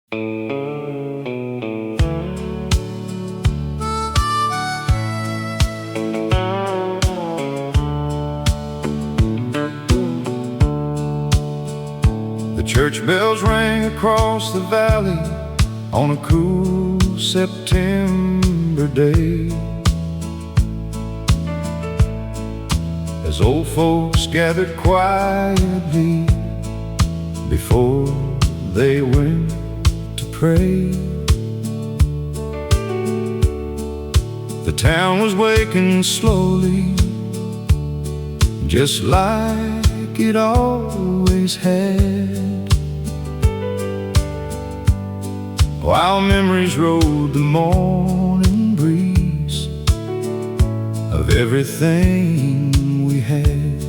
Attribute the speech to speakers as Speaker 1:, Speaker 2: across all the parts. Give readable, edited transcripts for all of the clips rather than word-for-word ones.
Speaker 1: The church bells rang across the valley on a cool September day, as old folks gathered quietly before they went to pray. The town was waking slowly, just like it always had, while memories rode the morning breeze of everything we had.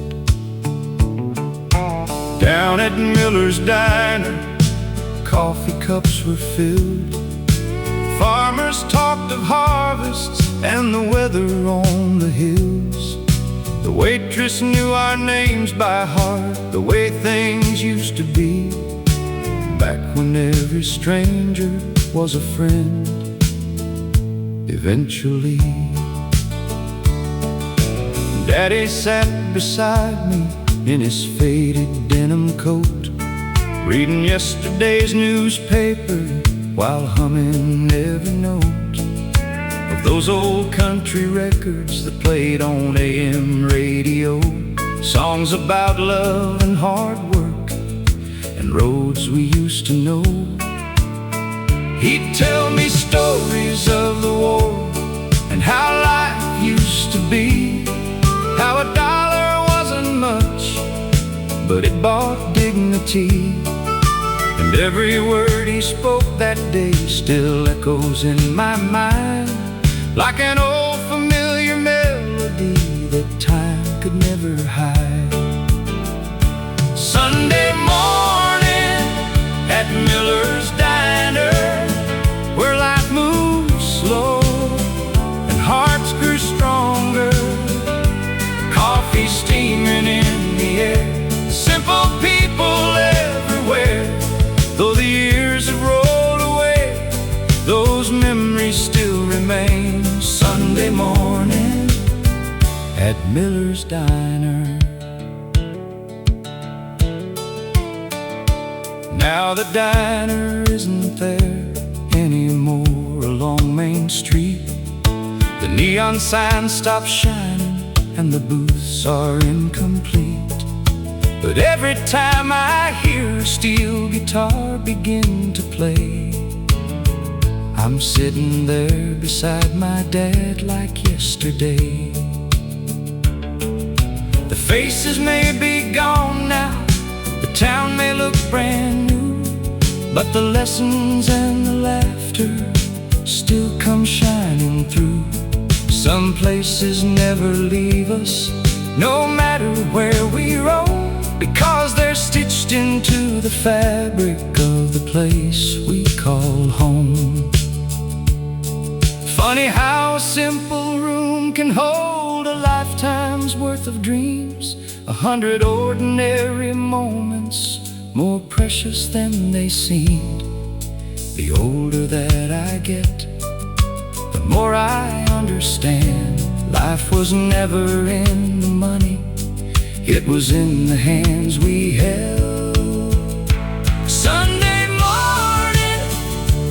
Speaker 1: Down at Miller's Diner, coffee cups were filled. Farmers talked of harvests and the weather on the hills. The waitress knew our names by heart, the way things used to be, back when every stranger was a friend eventually. Daddy sat beside me in his faded denim coat, reading yesterday's newspaper while humming every note of those old country records that played on AM radio. Songs about love and hard work and roads we used to know. He'd tell me stories of the war and how life used to be, how a dollar wasn't much, but it bought dignity. And every word he spoke that day still echoes in my mind, like an old familiar melody that time could never hide. Sunday morning at Miller's Diner, where life moves slow and hearts grew stronger, coffee steaming in the air, simple people everywhere. Though the years have rolled away, those memories still remain. Sunday morning at Miller's Diner. Now the diner isn't there anymore along Main Street. The neon signs stopped shining and the booths are incomplete. But every time I hear a steel guitar begin to play, I'm sitting there beside my dad like yesterday. The faces may be gone now, the town may look brand new, but the lessons and the laughter still come shining through. Some places never leave us, no matter where we roam, because they're stitched into the fabric of the place we call home. Funny how a simple room can hold a lifetime's worth of dreams, 100 ordinary moments more precious than they seemed. The older that I get, the more I understand. Life was never in the money, it was in the hands we held. Sunday morning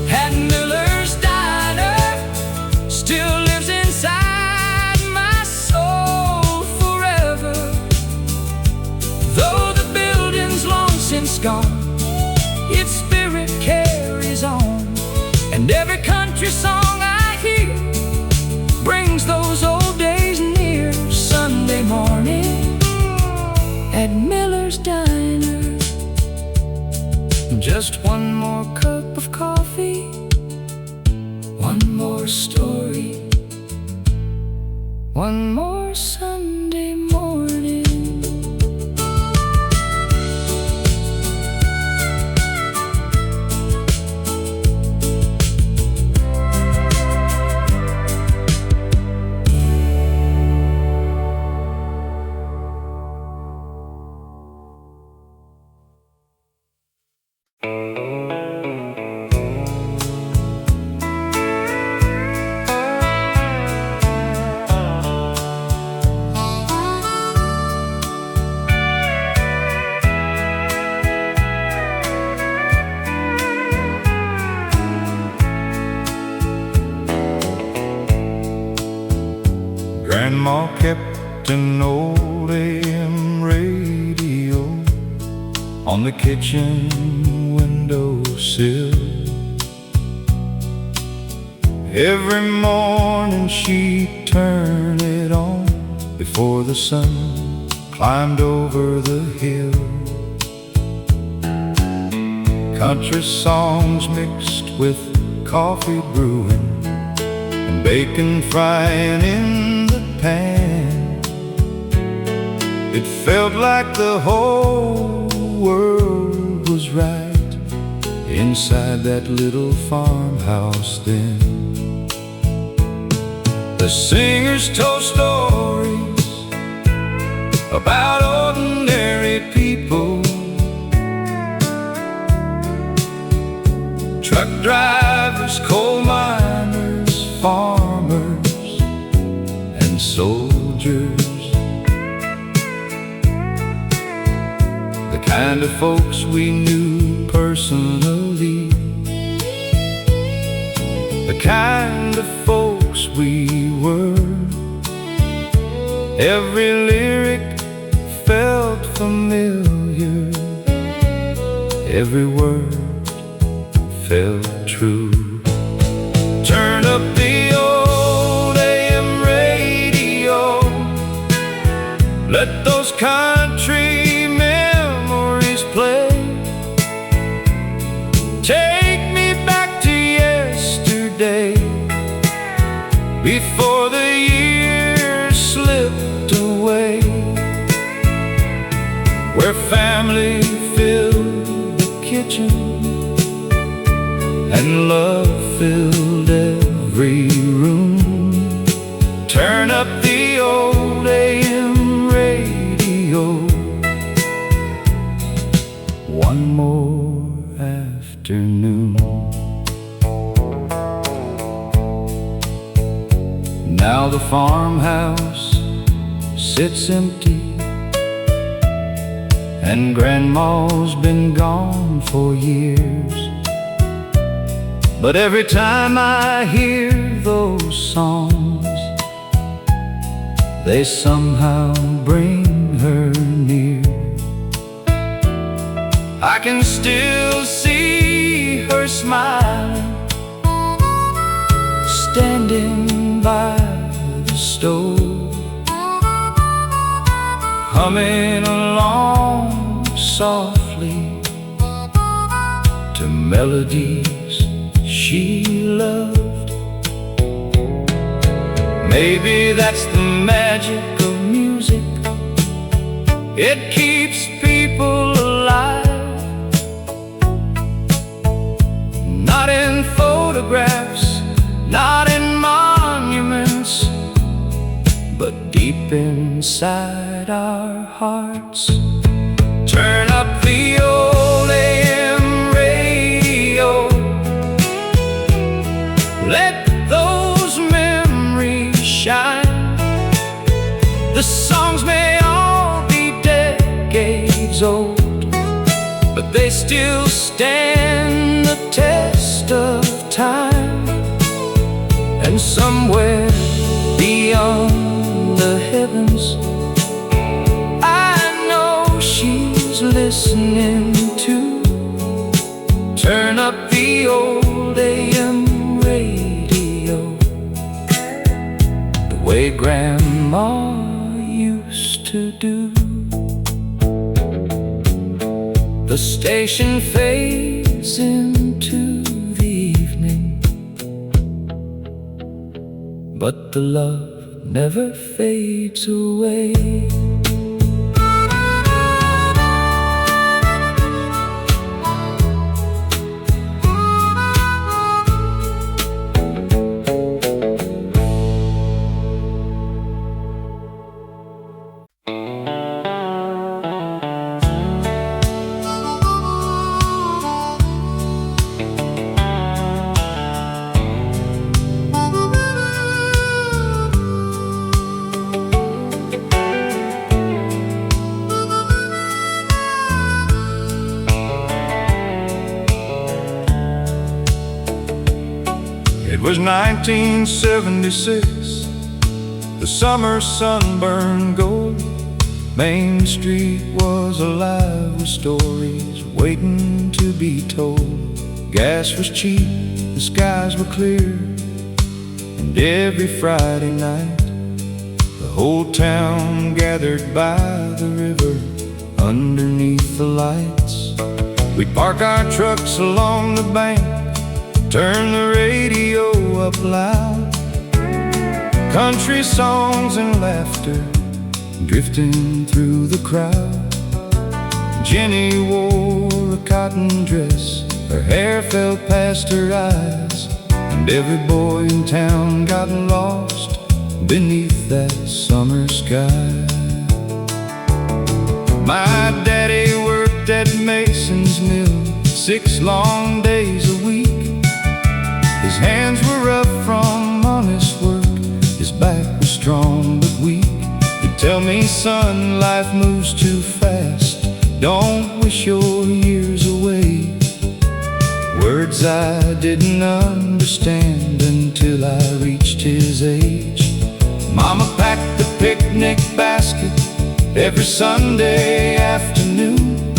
Speaker 1: at Miller's Diner still lives inside my soul forever. Though the building's long since gone, its spirit carries on, and every country song I hear brings those old days near. Sunday morning at Miller's Diner. Just one more cup of coffee, one more story, one more Sunday morning. Grandma kept an old AM radio on the kitchen windowsill. Every morning she'd turn it on before the sun climbed over the hill. Country songs mixed with coffee brewing and bacon frying in the pan. It felt like the whole world was right inside that little farmhouse then. The singers told stories about ordinary people, truck drivers, coal miners, farmers, and soldiers. The kind of folks we knew personally, the kind of folks we were. Every lyric felt familiar, every word felt true. Turn up the old AM radio, let those country memories play. Take me back to yesterday, before the years slipped away, where family filled the kitchen and love filled every room. Turn up the old AM radio, one more afternoon. Now the farmhouse sits empty, and Grandma's been gone for years. But every time I hear those songs, they somehow bring her near. I can still see her smiling, standing by the stove, humming along softly to melodies she loved. Maybe that's the magic of music, it keeps people alive. Not in photographs, not in monuments, but deep inside our hearts. Turn up the old AM radio, let those memories shine. The songs may all be decades old, but they still stand the test of time. And somewhere beyond the heavens, I know she's listening too. Turn up the old AM radio, the way Grandma used to do. The station fades into the evening, but the love never fades away. It was 1976. The The summer sun burned gold. Main Street was alive with stories waiting to be told. Gas was cheap, the skies were clear, and every Friday night the whole town gathered by the river underneath the lights. We'd park our trucks along the bank, turn the radio up loud. Country songs and laughter drifting through the crowd. Jenny wore a cotton dress, her hair fell past her eyes, and every boy in town got lost beneath that summer sky. My daddy worked at Mason's mill 6 long days a week. His hands were rough from honest work, his back was strong but weak. He'd tell me, son, life moves too fast, don't wish your years away. Words I didn't understand until I reached his age. Mama packed the picnic basket every Sunday afternoon,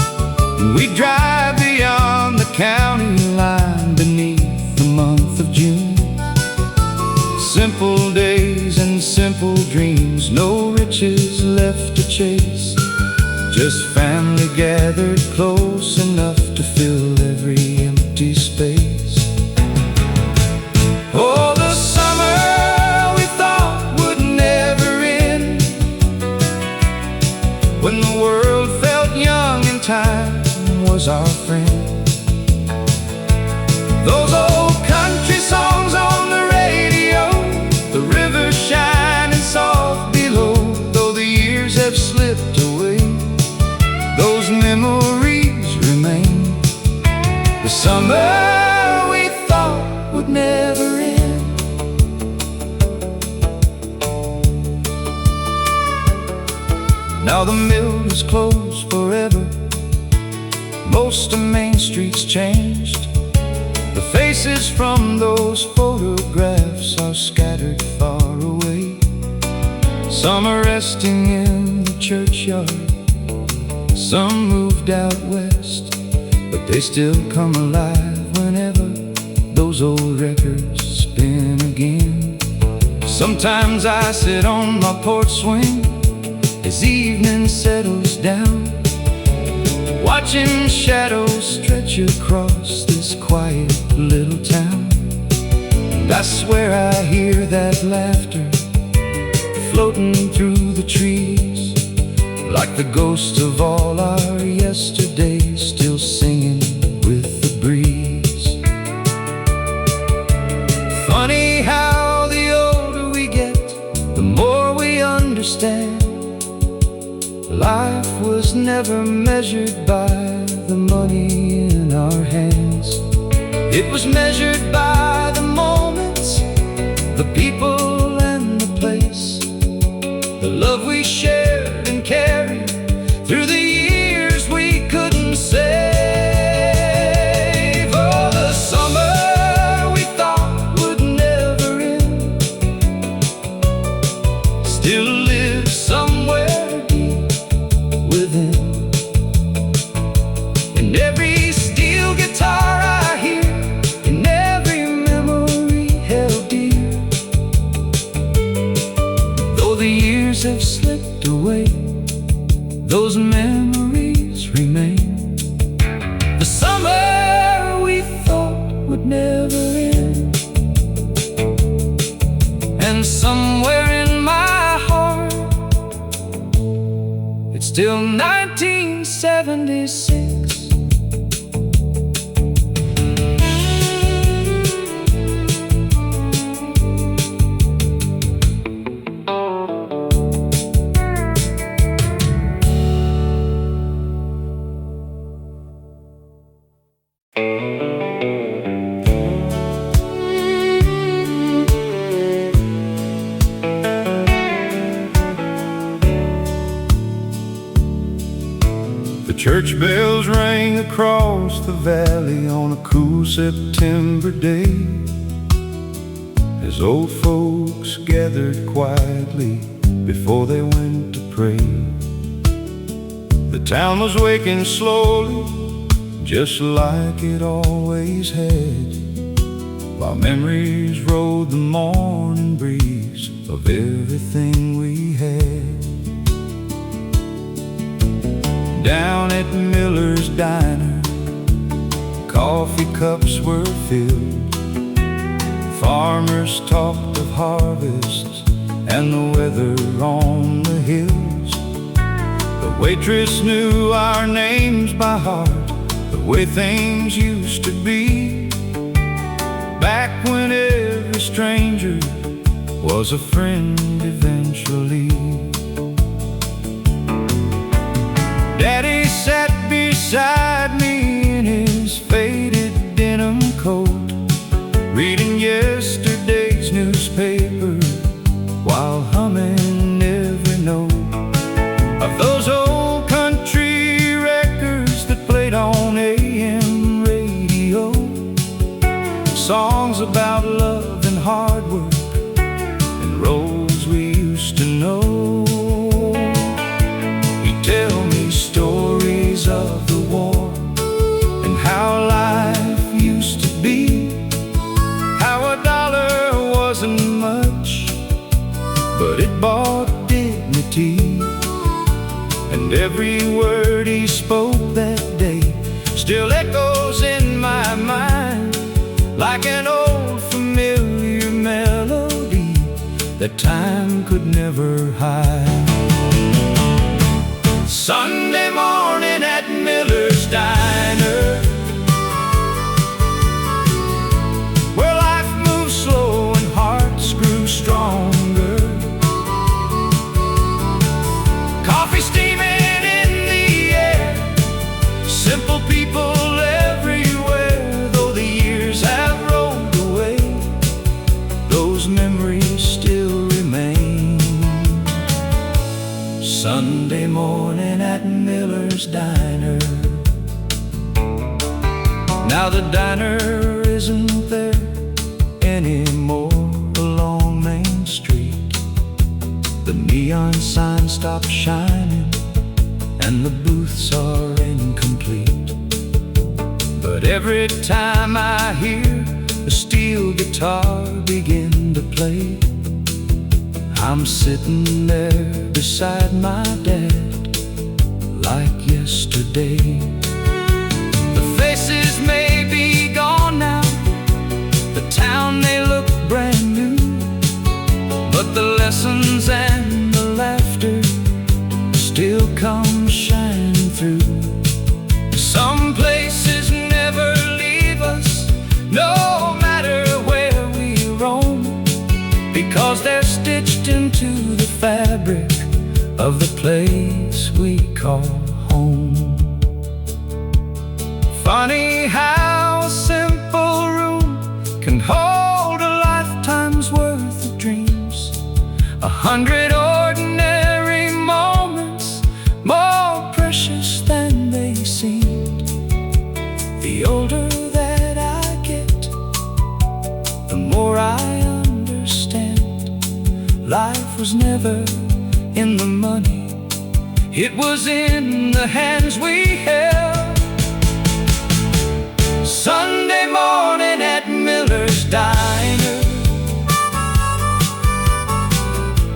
Speaker 1: and we'd drive beyond the county line beneath the month of June. Simple days and simple dreams, no riches left to chase, just family gathered close enough to fill every empty space. Oh, the summer we thought would never end, when the world felt young and time was our friend. Those old country songs on the radio, the river shining soft below. Though the years have slipped away, those memories remain. The summer we thought would never end. Now the mill is closed forever, most of Main Street's changed. The faces from those photographs are scattered far away. Some are resting in the churchyard, some moved out west, but they still come alive whenever those old records spin again. Sometimes I sit on my porch swing as evening settles down, watching shadows stretch across this quiet little town. And I swear I hear that laughter floating through the trees, like the ghost of all our yesterdays still singing with the breeze. Funny how the older we get, the more we understand. Life was never measured by the money in our hands. It was measured by the moments, the people and the place, the love we shared and carried through the years we couldn't save. Oh, the summer we thought would never end still lives somewhere deep within. In every steel guitar I hear, in every memory held dear. Though the years have slipped away, those memories remain. The summer we thought would never end, and somewhere in my heart it's still 1976. Church bells rang across the valley on a cool September day, as old folks gathered quietly before they went to pray. The town was waking slowly, just like it always had, while memories rode the morning breeze of everything we had. Down at Miller's Diner, coffee cups were filled. Farmers talked of harvests and the weather on the hills. The waitress knew our names by heart, the way things used to be, back when every stranger was a friend eventually. Daddy sat beside me in his faded denim coat, reading yesterday's newspaper while humming every note of those old country records that played on AM radio. Songs about love and hard work and roads we used to know. He'd tell me stories of the war and how life used to be, how a dollar wasn't much, but it bought dignity. And every word he spoke that day still echoes in my mind, like an old familiar melody that time could never hide. Sunday morning at Miller's Diner, where life moved slow and hearts grew stronger. Coffee steaming in the air, simple people everywhere. Though the years have rolled away, those memories still remain. Sunday morning at Miller's Diner. Now the diner isn't there anymore along Main Street. The neon sign stopped shining and the booths are incomplete. But every time I hear a steel guitar begin to play, I'm sitting there beside my dad like yesterday. The faces may be gone now, the town may look brand new, but the lessons and the laughter still come shining through. Some places never leave us, no matter where we roam, because they're stitched into the fabric of the place we call home. Funny how a simple room can hold a lifetime's worth of dreams, 100 ordinary moments more precious than they seemed. The older that I get, the more I understand. Life was never in the money, it was in the hands we held. Sunday morning at Miller's Diner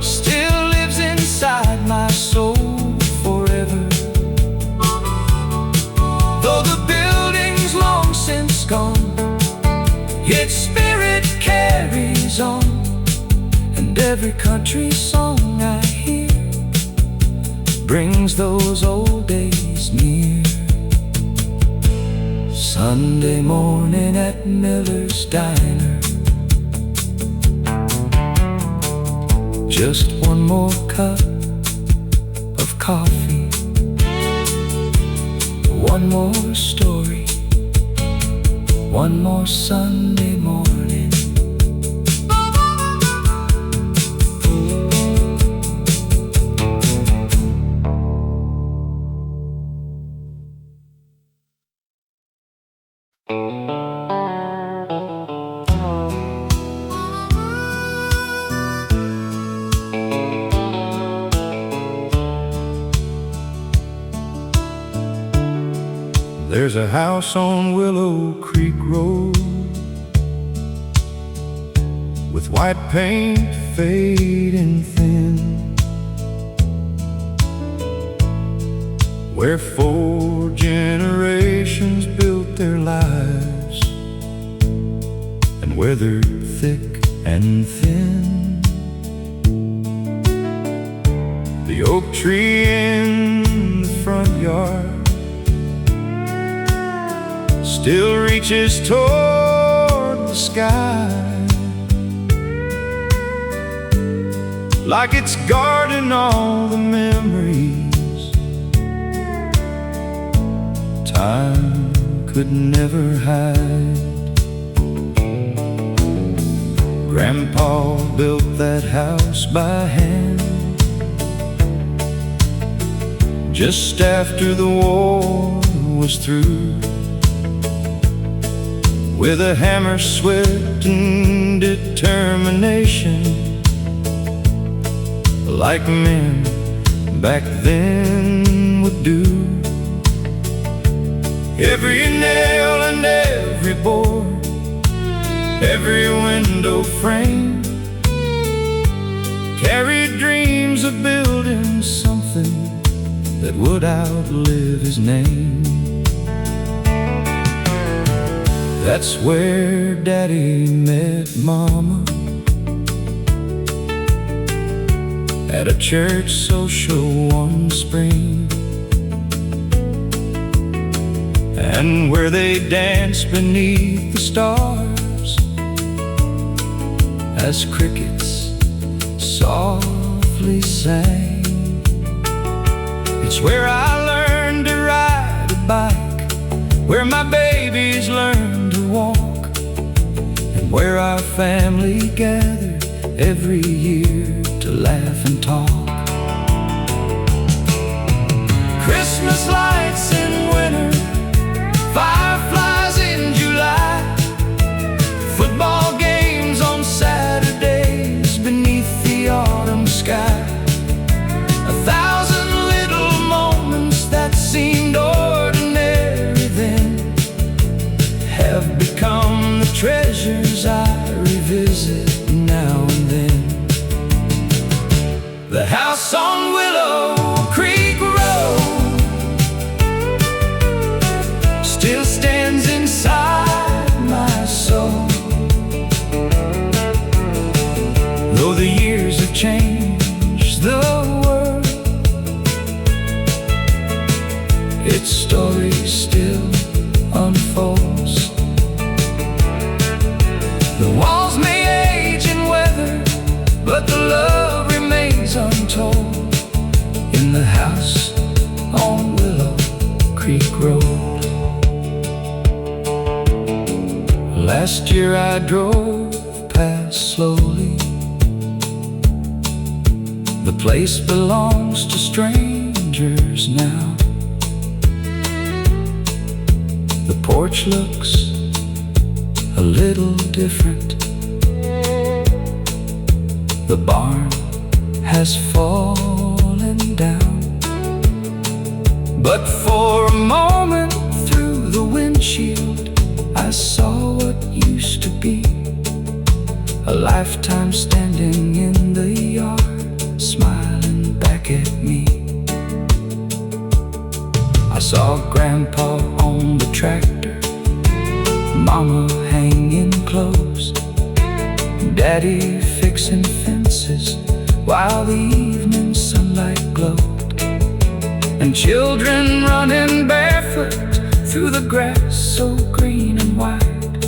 Speaker 1: still lives inside my soul forever. Though the building's long since gone, its spirit carries on, and every country song I hear brings those old days near. Sunday morning at Miller's Diner, just one more cup of coffee, one more story, one more Sunday morning. There's a house on Willow Creek Road with white paint fading thin, where 4 generations built their lives and weathered thick and thin. The oak tree in the front yard still reaches toward the sky, like it's guarding all the memories time could never hide. Grandpa built that house by hand just after the war was through, with a hammer, sweat, and determination, like men back then would do. Every nail and every board, every window frame carried dreams of building something that would outlive his name. That's where Daddy met Mama, at a church social one spring, and where they danced beneath the stars as crickets softly sang. It's where I learned to ride a bike, where my babies learned to walk, and where our family gathered every year to laugh and talk. Christmas lights in winter, fireflies in July, football games on Saturdays beneath the autumn sky. 1,000 little moments that seemed ordinary then have become the treasures I revisit now and then. The house on Willow Creek Road still stands inside my soul, though the years have changed the world, its story still unfolds. The walls may age and weather, but the love remains untold in the house on Willow Creek Road. Last year I drove past slowly. The place belongs to strangers now. The porch looks a little different. The barn has fallen down, but for a moment through the windshield I saw what used to be a lifetime standing in the yard, smiling back at me. I saw Grandpa on the tractor, Mama hanging clothes, Daddy fixing fences while the evening sunlight glowed, and children running barefoot through the grass so green and wide,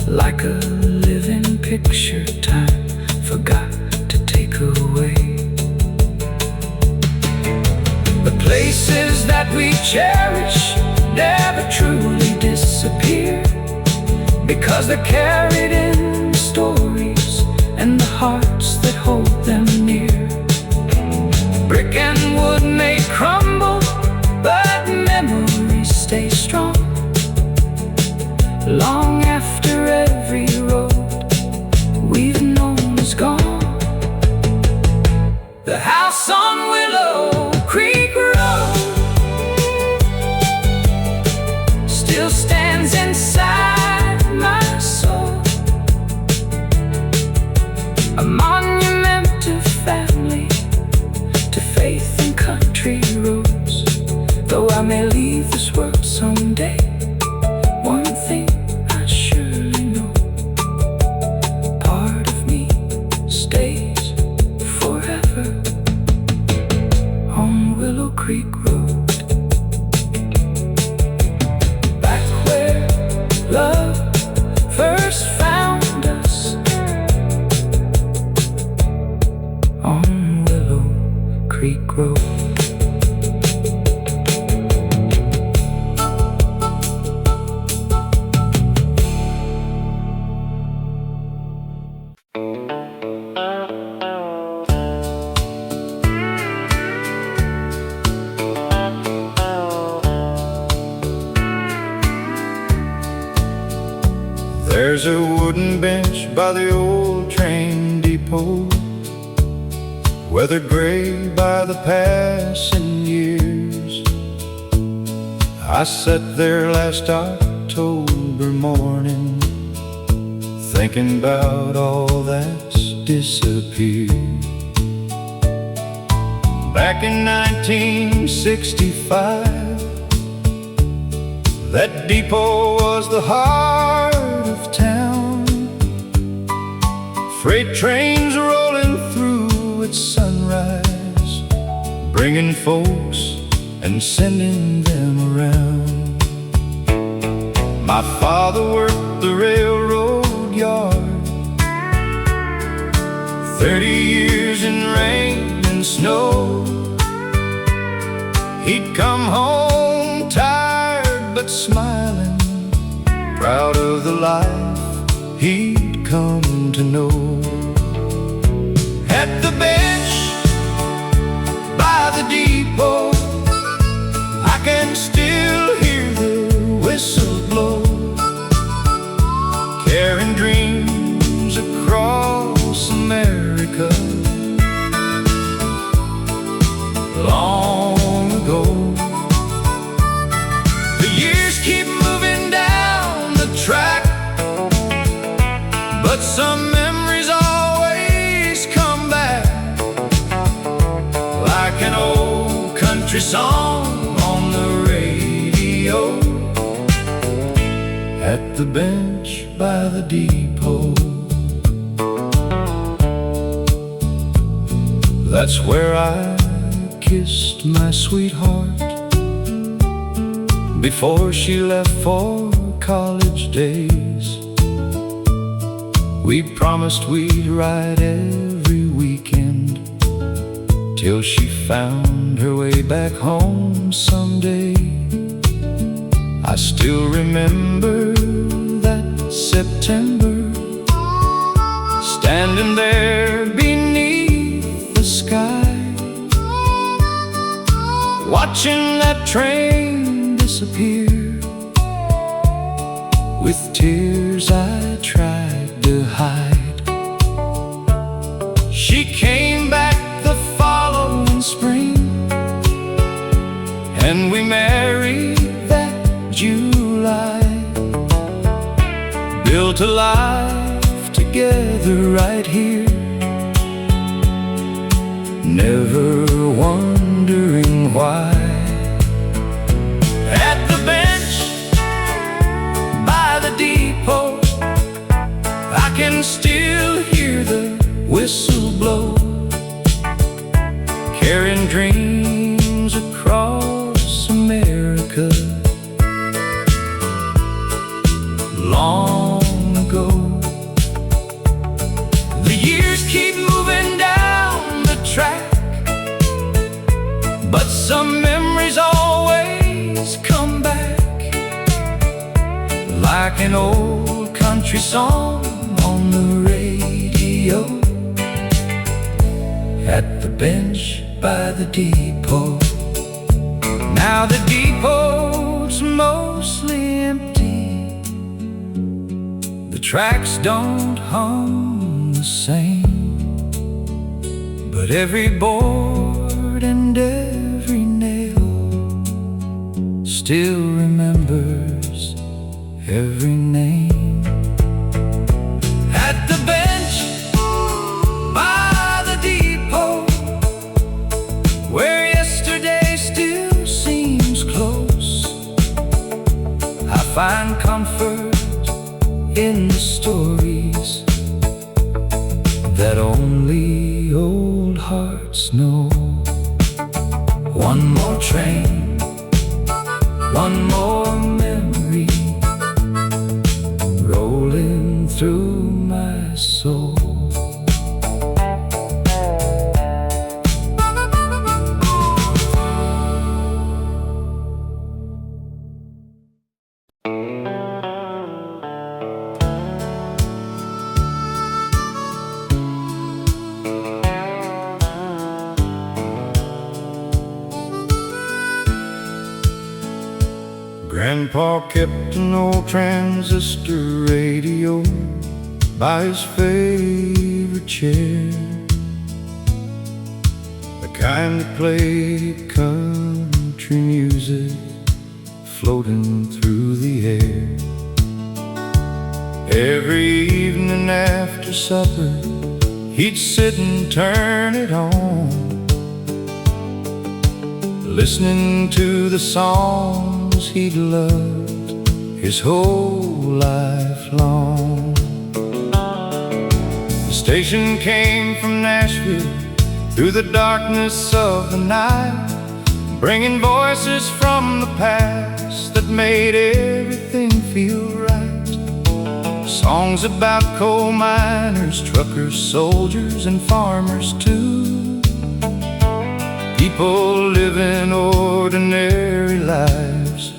Speaker 1: like a living picture time forgot to take away. The places that we cherish never truly disappear, because they're carried in the stories and the hearts that hold them near. Brick and wood may crumble, but memories stay strong, long after every road we've known is gone. The house on Willow Creek Road Creek Road.
Speaker 2: There's a wooden bench by the old train depot, weathered gray by the passing years. I sat there last October morning, thinking about all that's disappeared. Back in 1965, that depot was the heart of town. Freight trains rolling through at sunrise, bringing folks and sending them around. My father worked the railroad yard, 30 years in rain and snow. He'd come home tired but smiling, proud of the life he'd come to know. At the bench by the depot, I can still hear the whistle blow, carrying dreams across America. Long ago, the years keep moving down the track, but some memories always come back, like an old country song on the radio. At the bench by the depot, that's where I kissed my sweetheart before she left for college days. We promised we'd ride every weekend till she found her way back home someday. I still remember that September, standing there beneath the sky, watching that train disappear. With tears I tried to hide. She came back the following spring, and we married that July. Built a life together right here, never wondering why. At the bench by the depot, I can still hear the whistle blow, carrying dreams across America. Long ago, the years keep moving down the track, but some memories always come back, like an old country song on the radio. At the bench by the depot, now the depot's mostly empty. The tracks don't hum the same, but every board and every nail still remembers every name. At the bench by the depot, where yesterday still seems close, I find comfort in the stories that only old hearts know. One more train, one more memory, rolling through my soul. Grandpa kept an old transistor radio by his favorite chair, the kind that played country music floating through the air. Every evening after supper, he'd sit and turn it on, listening to the songs he'd loved his whole life long. The station came from Nashville through the darkness of the night, bringing voices from the past that made everything feel right. Songs about coal miners, truckers, soldiers, and farmers too. People living ordinary lives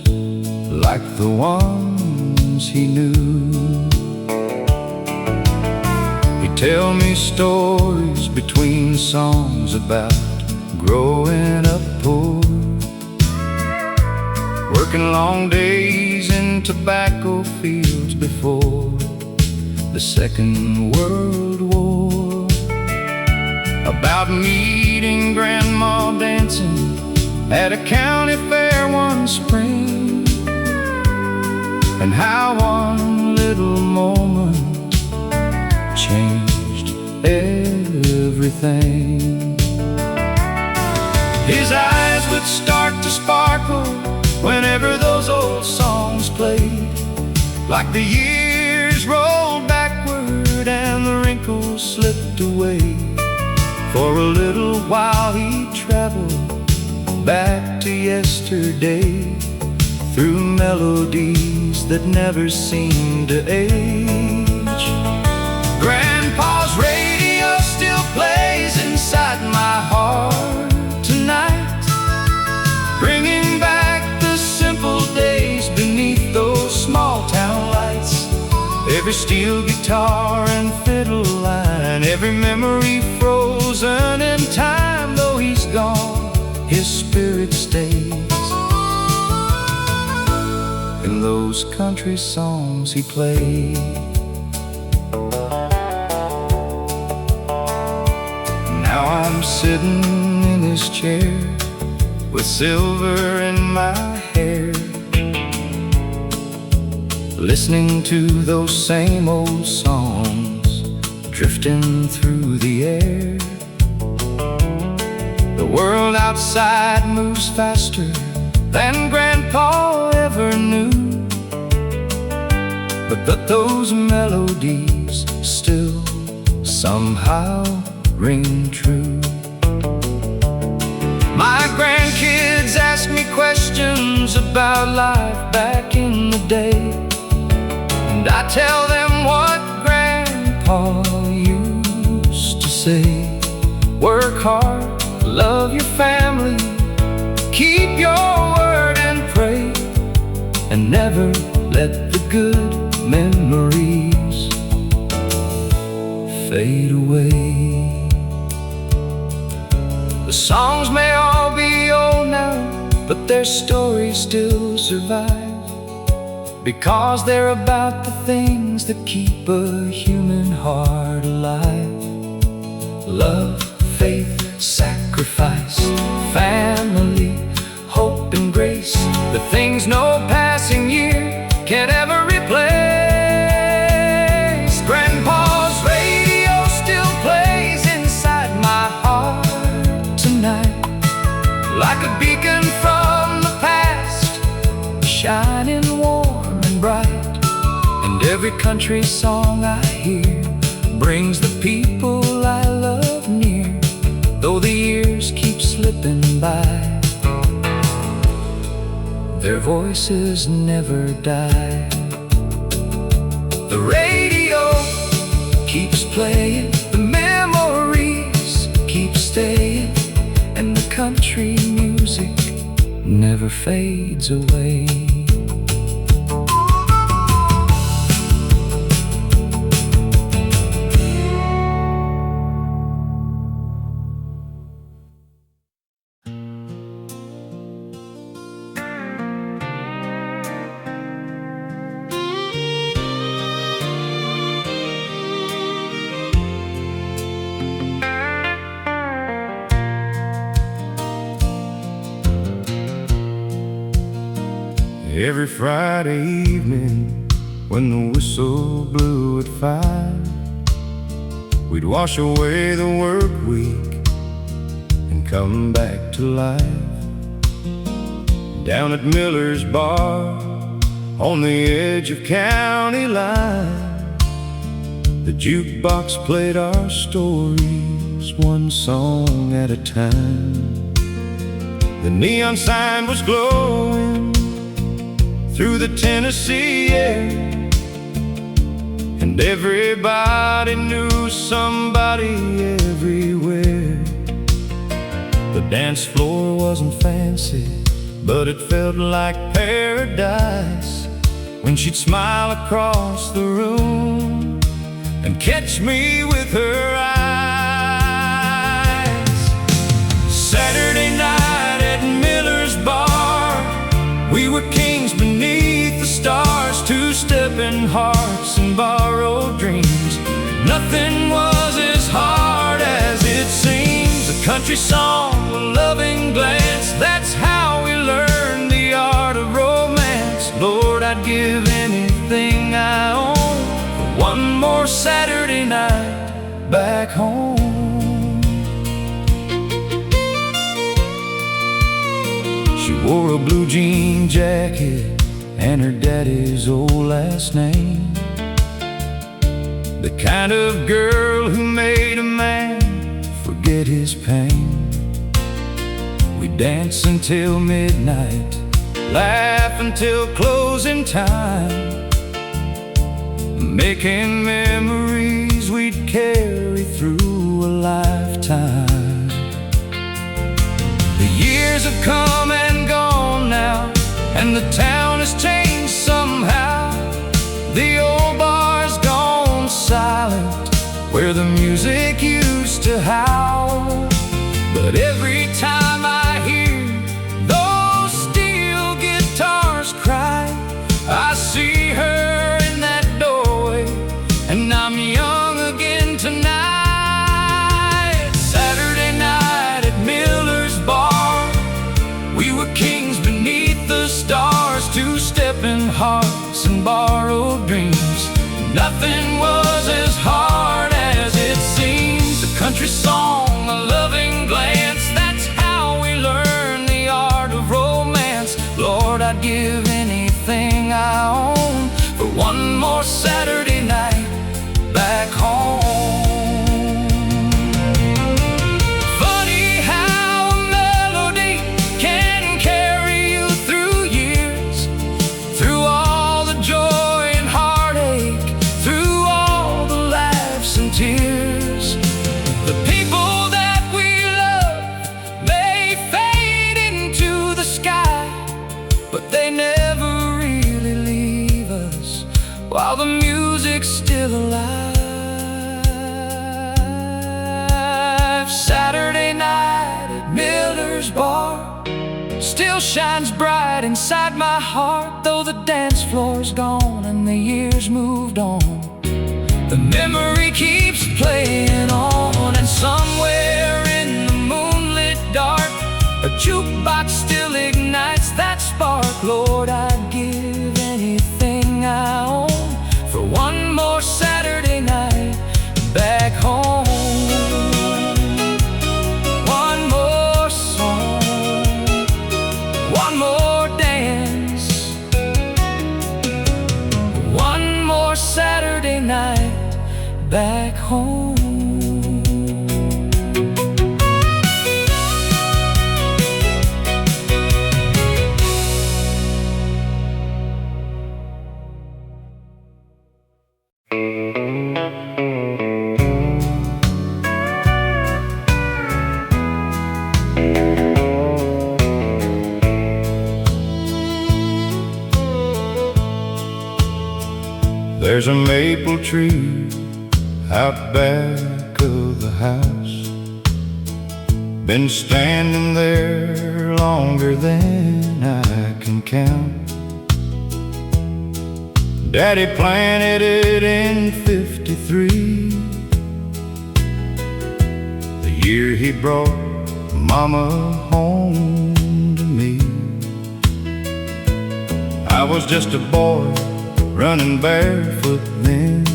Speaker 2: like the ones he knew. He'd tell me stories between songs about growing up poor, working long days in tobacco fields before the Second World War, about meeting Grandma dancing at a county fair one spring, and how one little moment changed everything. His eyes would start to sparkle whenever those old songs played, like the years rolled backward and the wrinkles slipped away. For a little while he'd travel back to yesterday, through melodies that never seemed to age. Grandpa's radio still plays inside my heart tonight, bringing back the simple days beneath those small town lights. Every steel guitar and fiddle line, every memory frozen in time. Though he's gone, his spirit stays in those country songs he played. Now I'm sitting in his chair with silver in my hair, listening to those same old songs drifting through the air. The world outside moves faster than Grandpa ever knew, but those melodies still somehow ring true. My grandkids ask me questions about life back in the day, and I tell them what Grandpa used to say. Work hard, love your family, keep your word and pray, and never let the good memories fade away. The songs may all be old now, but their stories still survive, because they're about the things that keep a human heart alive. Love, faith, sacrifice, family, hope and grace, the things no passing year can ever replace. Grandpa's radio still plays inside my heart tonight, like a beacon from the past, shining warm and bright. And every country song I hear brings the people I love near, though the years keep slipping by, their voices never die. The radio keeps playing, the memories keep staying, and the country music never fades away.
Speaker 1: Every Friday evening when the whistle blew at 5, we'd wash away the work week and come back to life. Down at Miller's Bar on the edge of county line, the jukebox played our stories, one song at a time. The neon sign was glowing through the Tennessee air, and everybody knew somebody everywhere. The dance floor wasn't fancy, but it felt like paradise when she'd smile across the room and catch me with her eyes. Saturday night at Miller's Bar, we were kings beneath the stars, two-stepping hearts and borrowed dreams. Nothing was as hard as it seems. A country song, a loving glance, that's how we learned the art of romance. Lord, I'd give anything I own for one more Saturday night back home. She wore a blue jean jacket and her daddy's old last name, the kind of girl who made a man forget his pain. We dance until midnight, laugh until closing time, making memories we'd carry through a lifetime. The years have come and gone now, and the town has changed somehow. The old bar's gone silent, where the music used to howl. But every time I hear those steel guitars cry, I see her in that doorway, and I'm young again tonight. Saturday night at Miller's Bar, we were kings beneath the stars, two-stepping hearts and borrowed dreams. Nothing was as hard as it seems. A country song, a loving glance, that's how we learn the art of romance. Lord, I'd give anything I own for one more Saturday night back home. Funny how a melody can carry you through years, through all the joy and heartache, through all the laughs and tears. The people that we love may fade into the sky, but they never really leave us while the music's still alive. Saturday night at Miller's Bar still shines bright inside my heart, though the dance floor's gone and the years moved on. The memory keeps playing on, and somewhere in the moonlit dark, a jukebox still ignites that spark. Lord, I'd give anything I own for one more Saturday night back home. One more song, one more dance, one more Saturday night back home.
Speaker 2: There's a maple tree out back of the house, been standing there longer than I can count. Daddy planted it in '53, the year he brought Mama home to me. I was just a boy running barefoot then,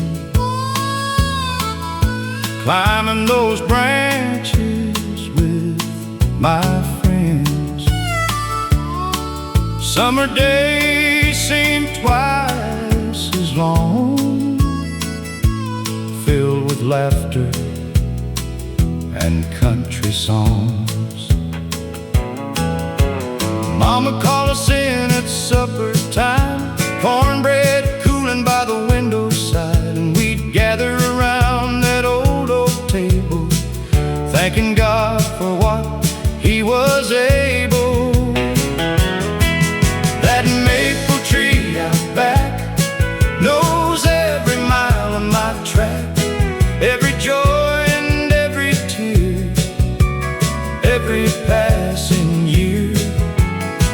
Speaker 2: climbing those branches with my friends. Summer days seemed twice as long, filled with laughter and country songs. Mama called us in at supper time, cornbread cooling by the window side, and we'd gather around that old oak table, thanking God for what He was able. That maple tree out back knows every mile of my track, every joy and every tear, every passing year.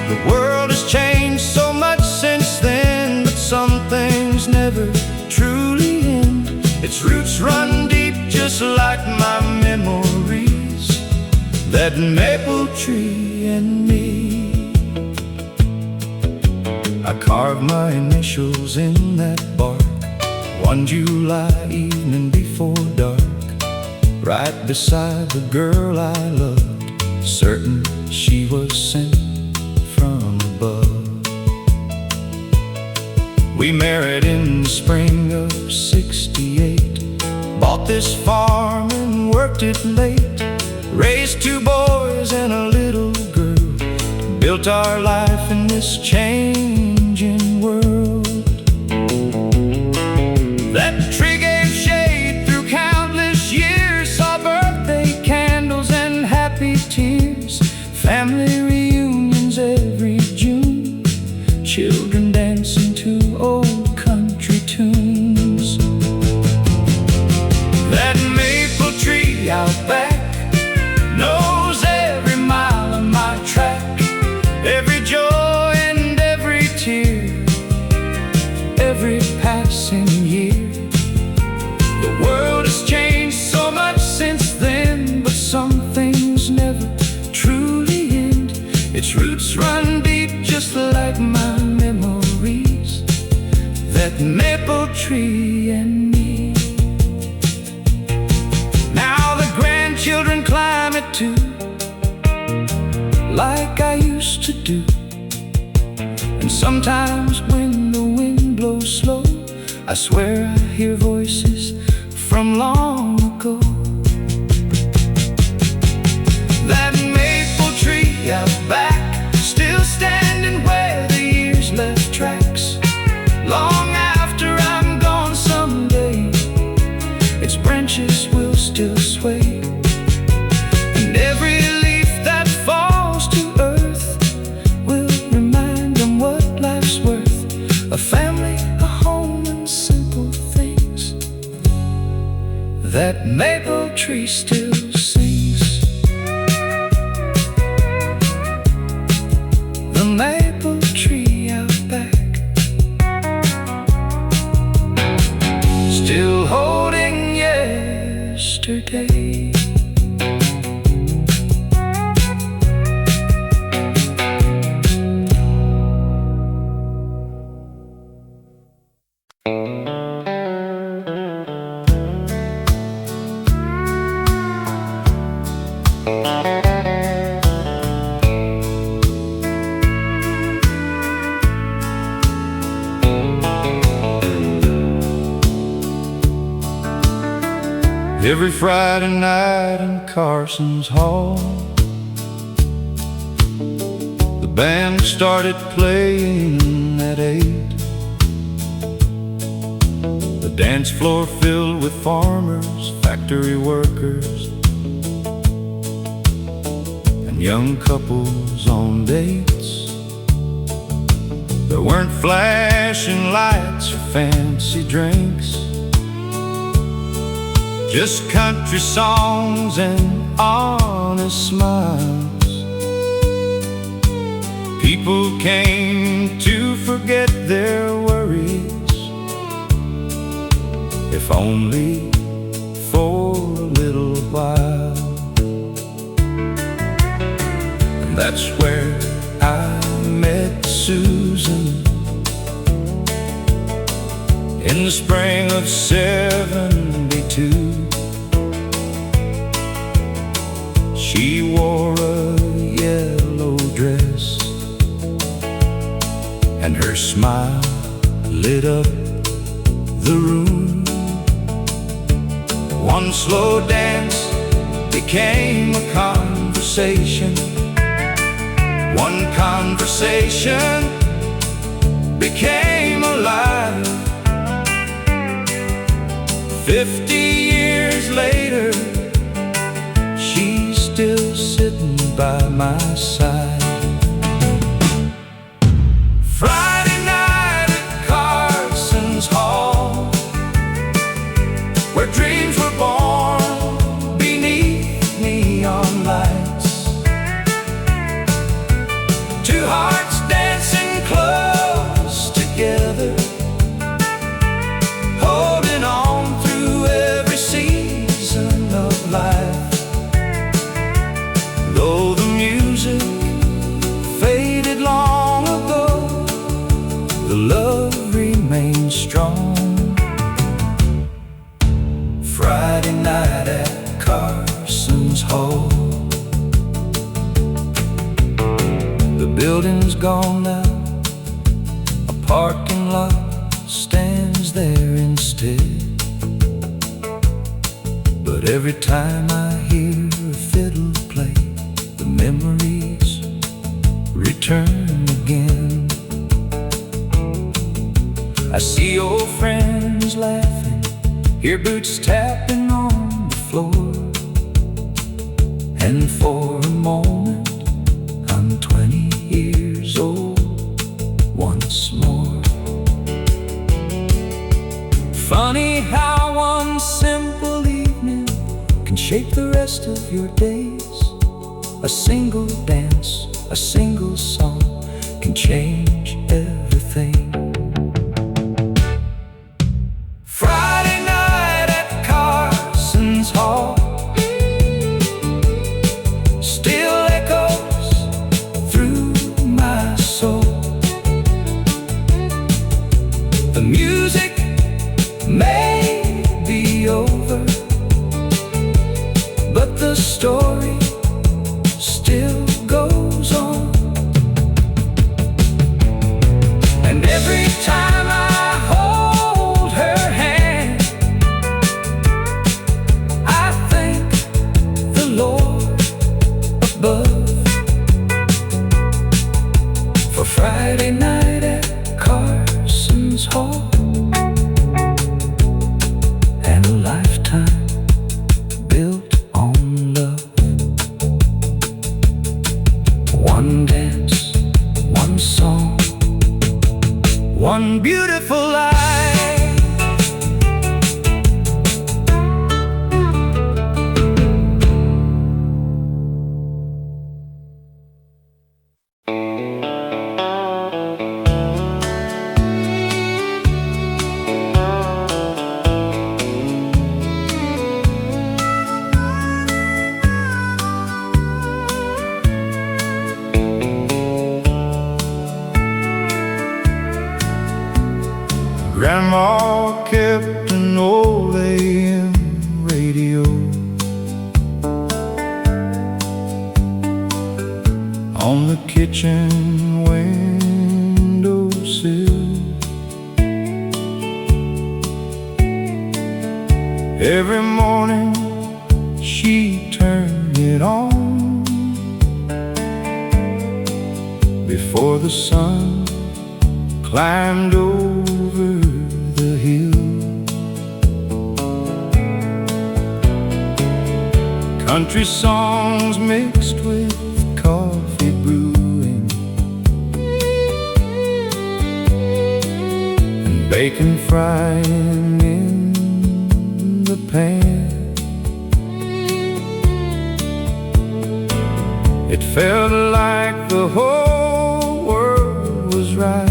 Speaker 2: The world has changed so much since then, but some things never truly end. Its roots run deep just like my memories, that maple tree and me. I carved my initials in that bark one July evening before dark, right beside the girl I loved, certain she was sent from above. We married in the spring of '68, bought this farm and worked it late, raised 2 boys and a little girl, built our life in this changing world. That tree gave shade through countless years, saw birthday candles and happy tears, family reunions every June, children dancing to old country tunes. That maple tree out back knows every mile of my track, every joy and every tear, every passing year. The world has changed so much since then, but some things never truly end. Its roots run deep just like my memories, that maple tree and me. Now the grandchildren climb it too, like I used to do. And sometimes when the wind blows slow, I swear I hear voices from long ago. That maple tree out back, still standing where the years left tracks, long after I'm gone someday, its branches will still sway, and every leaf that falls to earth will remind them what life's worth, a family, a home, and simple things. That maple tree still sings. The maple tree out back, still holding yesterday. Every Friday night in Carson's Hall, the band started playing at 8. The dance floor filled with farmers, factory workers, and young couples on dates. There weren't flashing lights or fancy drinks, just country songs and honest smiles. People came to forget their worries, if only for a little while. And that's where I met Susan,
Speaker 1: in the spring of '72. She wore a yellow dress, and her smile lit up the room. One slow dance became a conversation. One conversation became alive. 50 years later, she's still sitting by my side. Friday night at Carson's Hall, where dreams were born beneath neon lights. Two hearts dancing close together, holding on through every season of life. Though the music faded long ago, the love remains strong. Friday night at Carson's Hall. The building's gone now, a parking lot stands there instead. But every time I hear a fiddle play, the memories return again. I see old friends laughing, hear boots tapping on the floor, and for a moment I'm 20 years old once more. Funny how one simple evening can shape the rest of your days. A single dance, a single song can change everything. Friday night at Carson's Hall still echoes through my soul. The music may be over, but the story still goes on. And every time I hold her hand, I thank the Lord above for Friday night at Carson's Hall, and a lifetime built on love. One dance, one song, one beautiful life. Grandma kept an old AM radio on the kitchen windowsill. Every morning she turned it on before the sun climbed over the hill. Country songs mixed with coffee brewing, and bacon frying in the pan. It felt like the whole world was right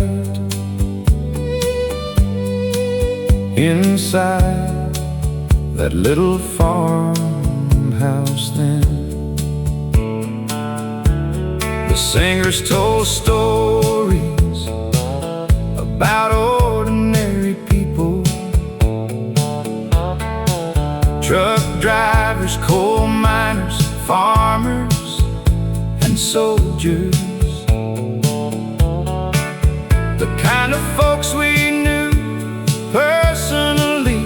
Speaker 1: inside that little farmhouse then. The singers told stories about ordinary people
Speaker 2: Truck drivers, coal miners, farmers, and soldiers. The kind of folks we knew personally,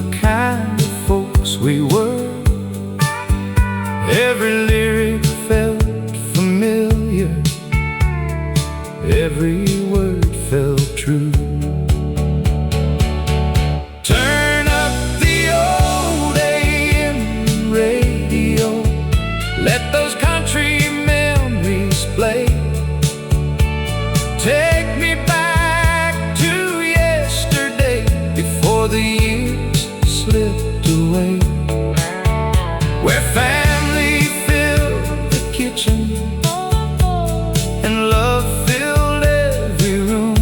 Speaker 2: the kind of folks we were. Every lyric felt familiar, every word felt true. Turn up the old AM radio, let those country memories play. Take me back to yesterday, before the years slipped away, where family filled the kitchen and love filled every room.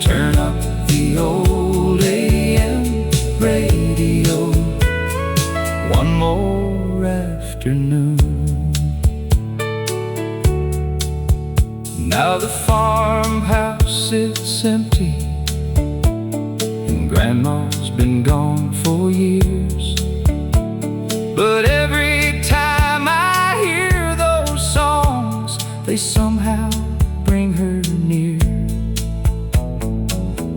Speaker 2: Turn up the old AM radio one more afternoon. Now the farmhouse sits empty, and Grandma's been gone for years. But every time I hear those songs, they somehow bring her near.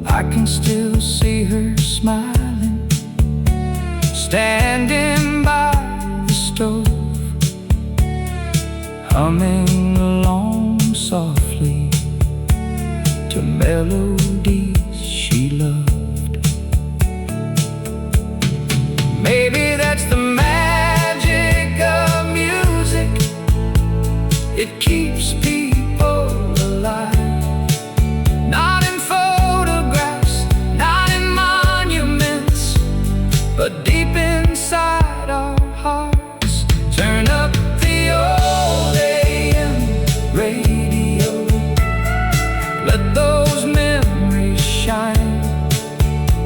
Speaker 2: I can still see her smiling, standing by the stove, humming along softly to melodies she loved. Maybe that's the magic of music. It keeps people alive. Not in photographs, not in monuments, but deep inside our hearts. Turn up the old AM radio, let those memories shine.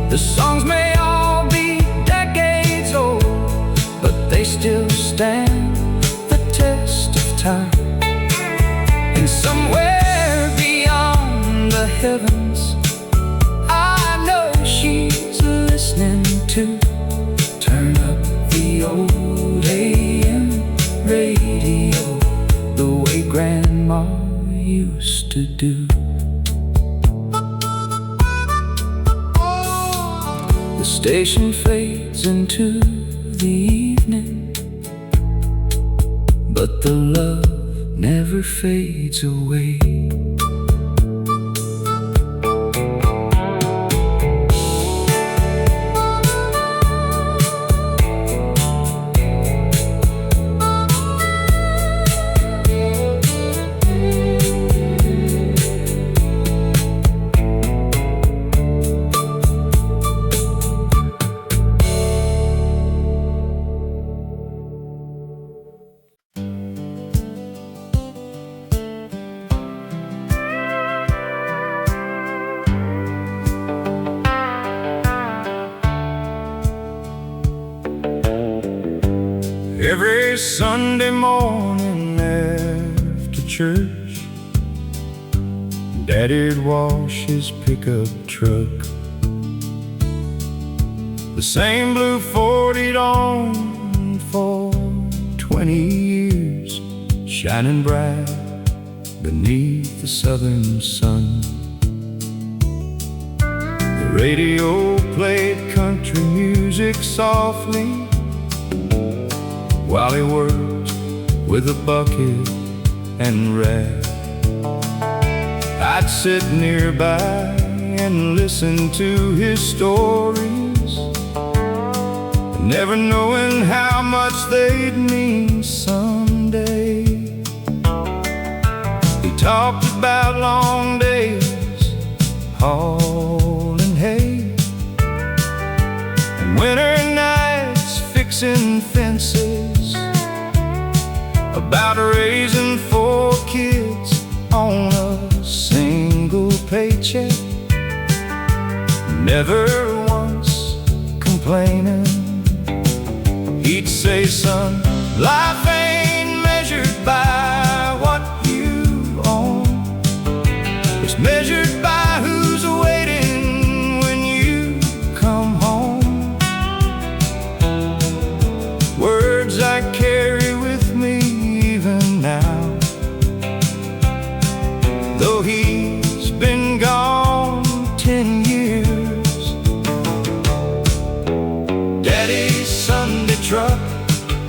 Speaker 2: The songs may all be decades old, but they still stand the test of time. And somewhere beyond the heavens, I know she's listening too. Turn up the old AM radio, the way Grandma used to do. The station fades into the evening, but the love never fades away. Every Sunday morning after church, Daddy'd wash his pickup truck. The same blue Ford he'd owned for 20 years, shining bright beneath the southern sun. The radio played country music softly while he worked with a bucket and rag. I'd sit nearby and listen to his stories, never knowing how much they'd mean someday. He talked about long days hauling hay, and winter nights fixing fences, about raising 4 kids on a single paycheck, never once complaining. He'd say, son, life ain't measured by what you own, it's measured by who's waiting when you come home. truck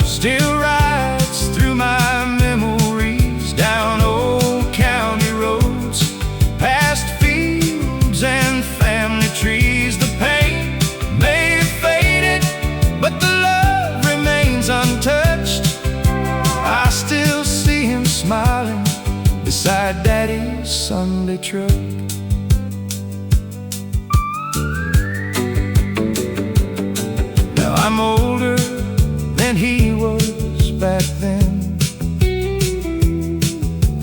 Speaker 2: still rides through my memories, down old county roads, past fields and family trees. The paint may have faded, but the love remains untouched. I still see him smiling beside Daddy's Sunday truck. Now I'm older than he was back then,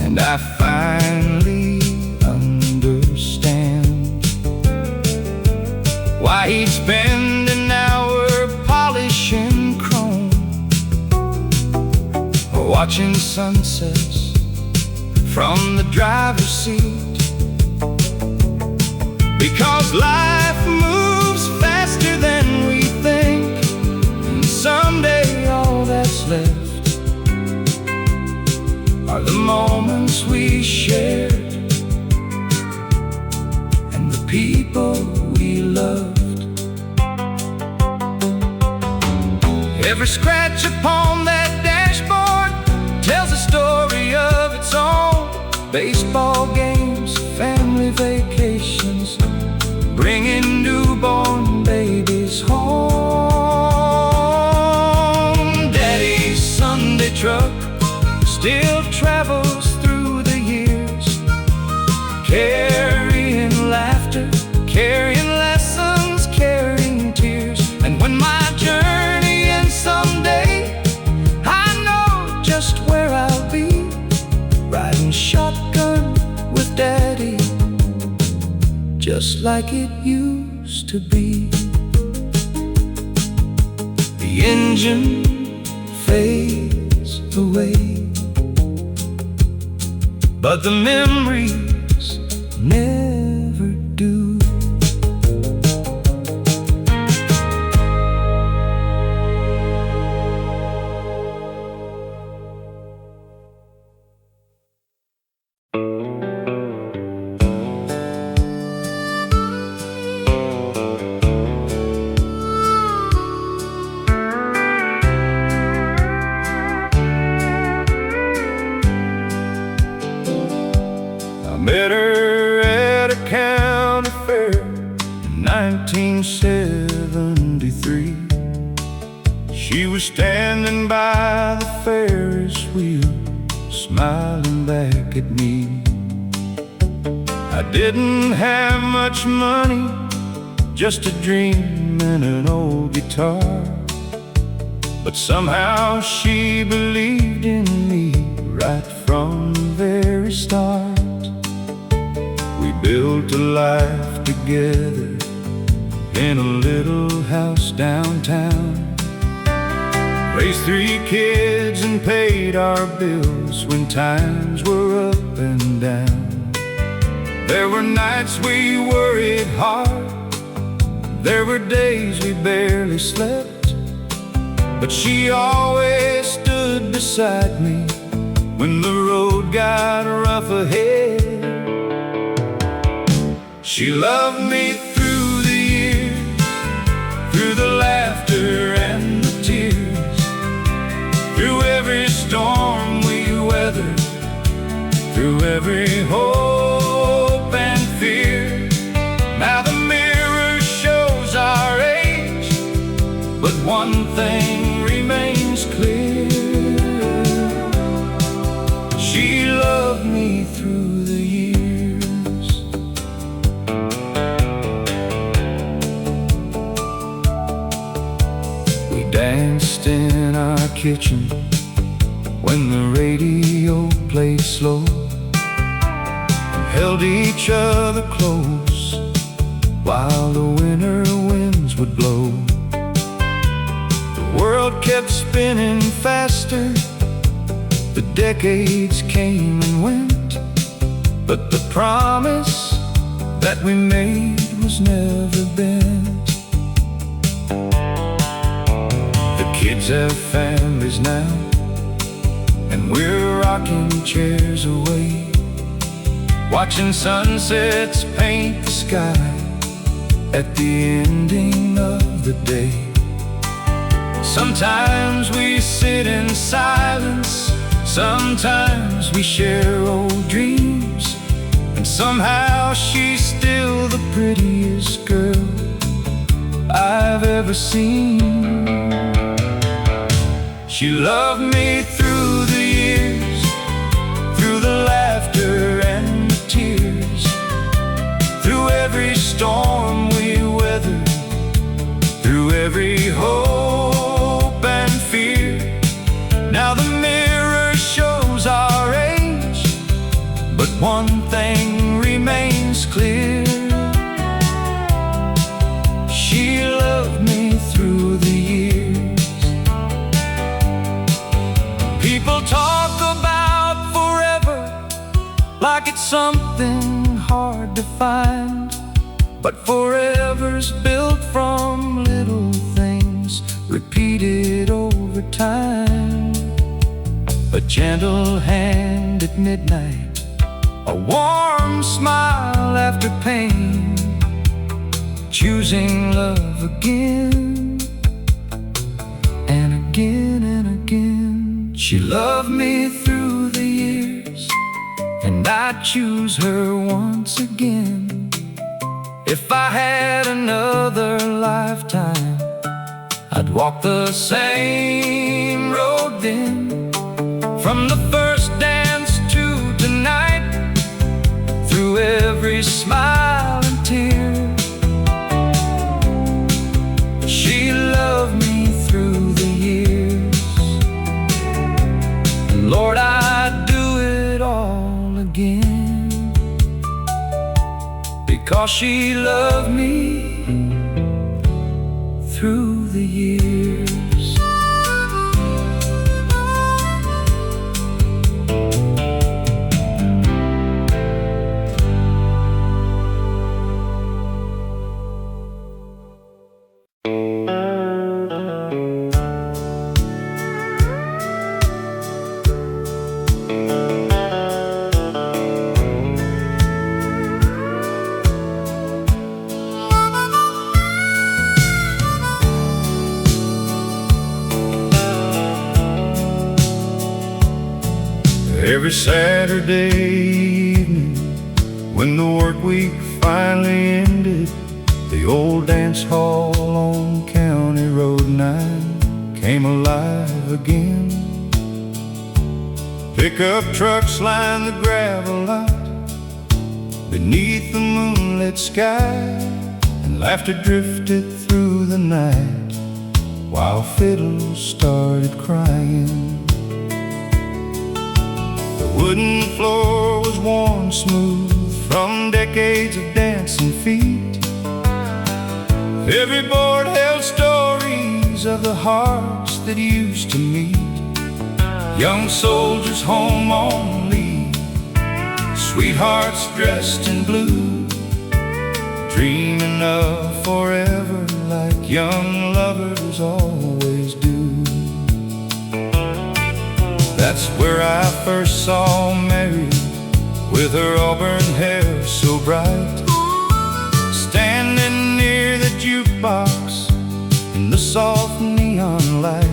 Speaker 2: and I finally understand why he'd spend an hour polishing chrome or watching sunsets from the driver's seat. Because life moves faster than we think, and someday all that's left are the moments we shared and the people we loved. Every scratch upon that dashboard tells a story of its own. Baseball games, family vacations, bringing newborn babies home. Daddy's Sunday truck still travels through the years, carrying laughter, carrying lessons, carrying tears. And when my journey ends someday, I know just where I'll be, riding shotgun with Daddy, just like it used to be. The engine fades away, but the memories never do. Met her at a county fair in 1973. She was standing by the Ferris wheel, smiling back at me. I didn't have much money, just a dream and an old guitar, but somehow she believed in me right from the very start. We built a life together in a little house downtown, raised 3 kids and paid our bills when times were up and down. There were nights we worried hard, there were days we barely slept, but she always stood beside me when the road got rough ahead. She loved me through the years, through the laughter and the tears, through every storm we weathered, through every hope and fear. Now the mirror shows our age, but one thing remains clear: she loved me through the years. Danced in our kitchen when the radio played slow, and held each other close while the winter winds would blow. The world kept spinning faster, the decades came and went, but the promise that we made was never bent. Kids have families now, and we're rocking chairs away, watching sunsets paint the sky at the ending of the day.
Speaker 1: Sometimes we sit in silence, sometimes we share old dreams, and somehow she's still the prettiest girl I've ever seen. She loved me through the years, through the laughter and the tears, through every storm we weathered, through every hope and fear. Now the mirror shows our age, but one thing remains clear: she loved me through the years. People talk about forever like it's something hard to find, but forever's built from little things repeated over time. A gentle hand at midnight, a warm smile after pain, choosing love again and again and again. She loved me through the years, and I'd choose her once again. If I had another lifetime, I'd walk the same road then. From the first dance to tonight, through every smile and tear, she loved me through the years. And Lord, I'd do it all again, because she loved me through the years.
Speaker 2: Every Saturday evening, when the work week finally ended, the old dance hall on County Road 9 came alive again. Pickup trucks lined the gravel lot beneath the moonlit sky, and laughter drifted through the night while fiddles started crying. The wooden floor was worn smooth from decades of dancing feet. Every board held stories of the hearts that used to meet. Young soldiers home on leave, sweethearts dressed in blue, dreaming of forever like young lovers always do. That's where I first saw Mary, with her auburn hair so bright, standing near the jukebox in the soft neon light.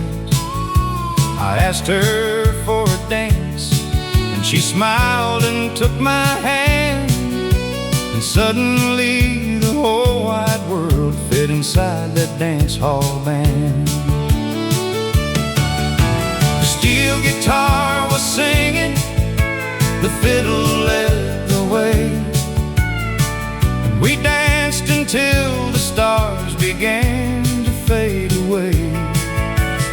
Speaker 2: I asked her for a dance, and she smiled and took my hand, and suddenly the whole wide world fit inside that dance hall band. The steel guitar was singing, the fiddle led the way, and we danced until the stars began to fade away.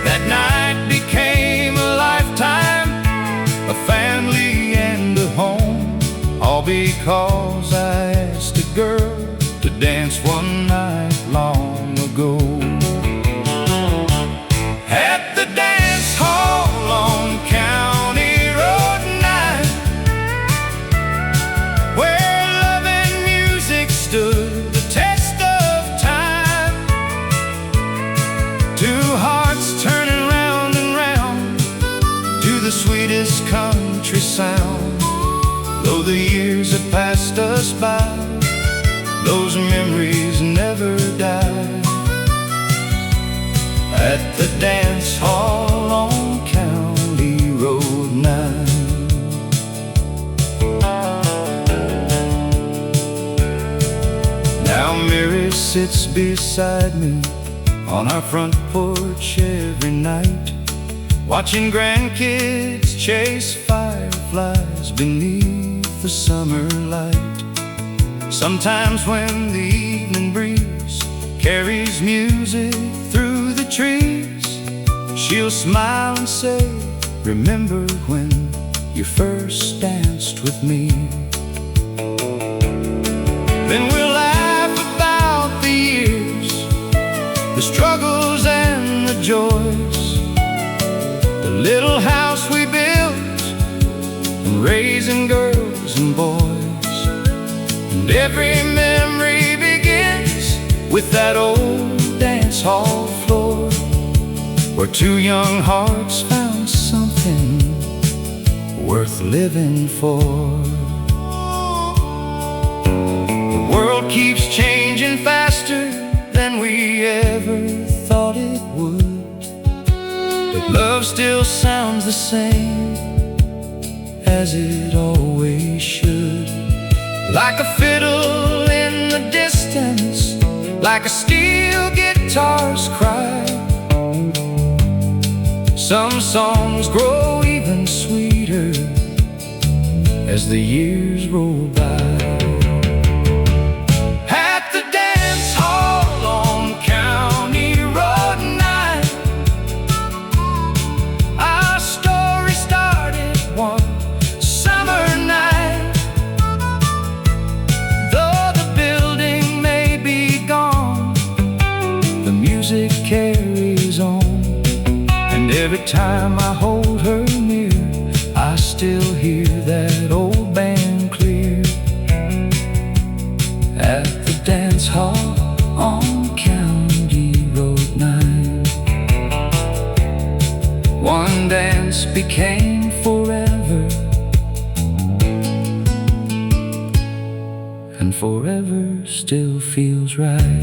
Speaker 2: That night became a lifetime, a family and a home, all because I asked a girl to dance one night long ago. At the dance hall on County Road 9, where love and music stood the test of time, two hearts turning round and round to the sweetest country sound. Though the years have passed us by, those memories never die. at the dance hall on County Road 9. Now Mary sits beside me on our front porch every night, watching grandkids chase fireflies beneath the summer light. Sometimes when the evening breeze carries music through the trees, she'll smile and say, "Remember when you first danced with me?" Then we'll laugh about the years, the struggles and the joys, the little house we built, and raising girls and boys. And every memory begins with that old dance hall floor, where two young hearts found something worth living for. The world keeps changing faster than we ever thought it would, but love still sounds the same as it always should. Like a fiddle in the distance, like a steel guitar's cry, some songs grow even sweeter as the years roll by. Carries on, and every time I hold her near, I still hear that old band clear. At the dance hall on County Road 9, one dance became forever, and forever still feels right.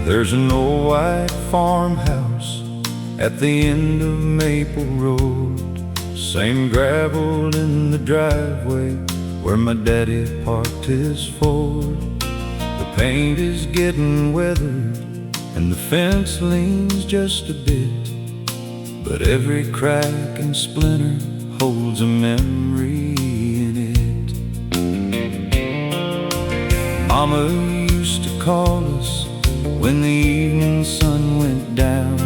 Speaker 2: There's an old white farmhouse at the end of Maple Road, same gravel in the driveway where my daddy parked his Ford. The paint is getting weathered and the fence leans just a bit, but every crack and splinter holds a memory in it. Mama used to call us when the evening sun went down.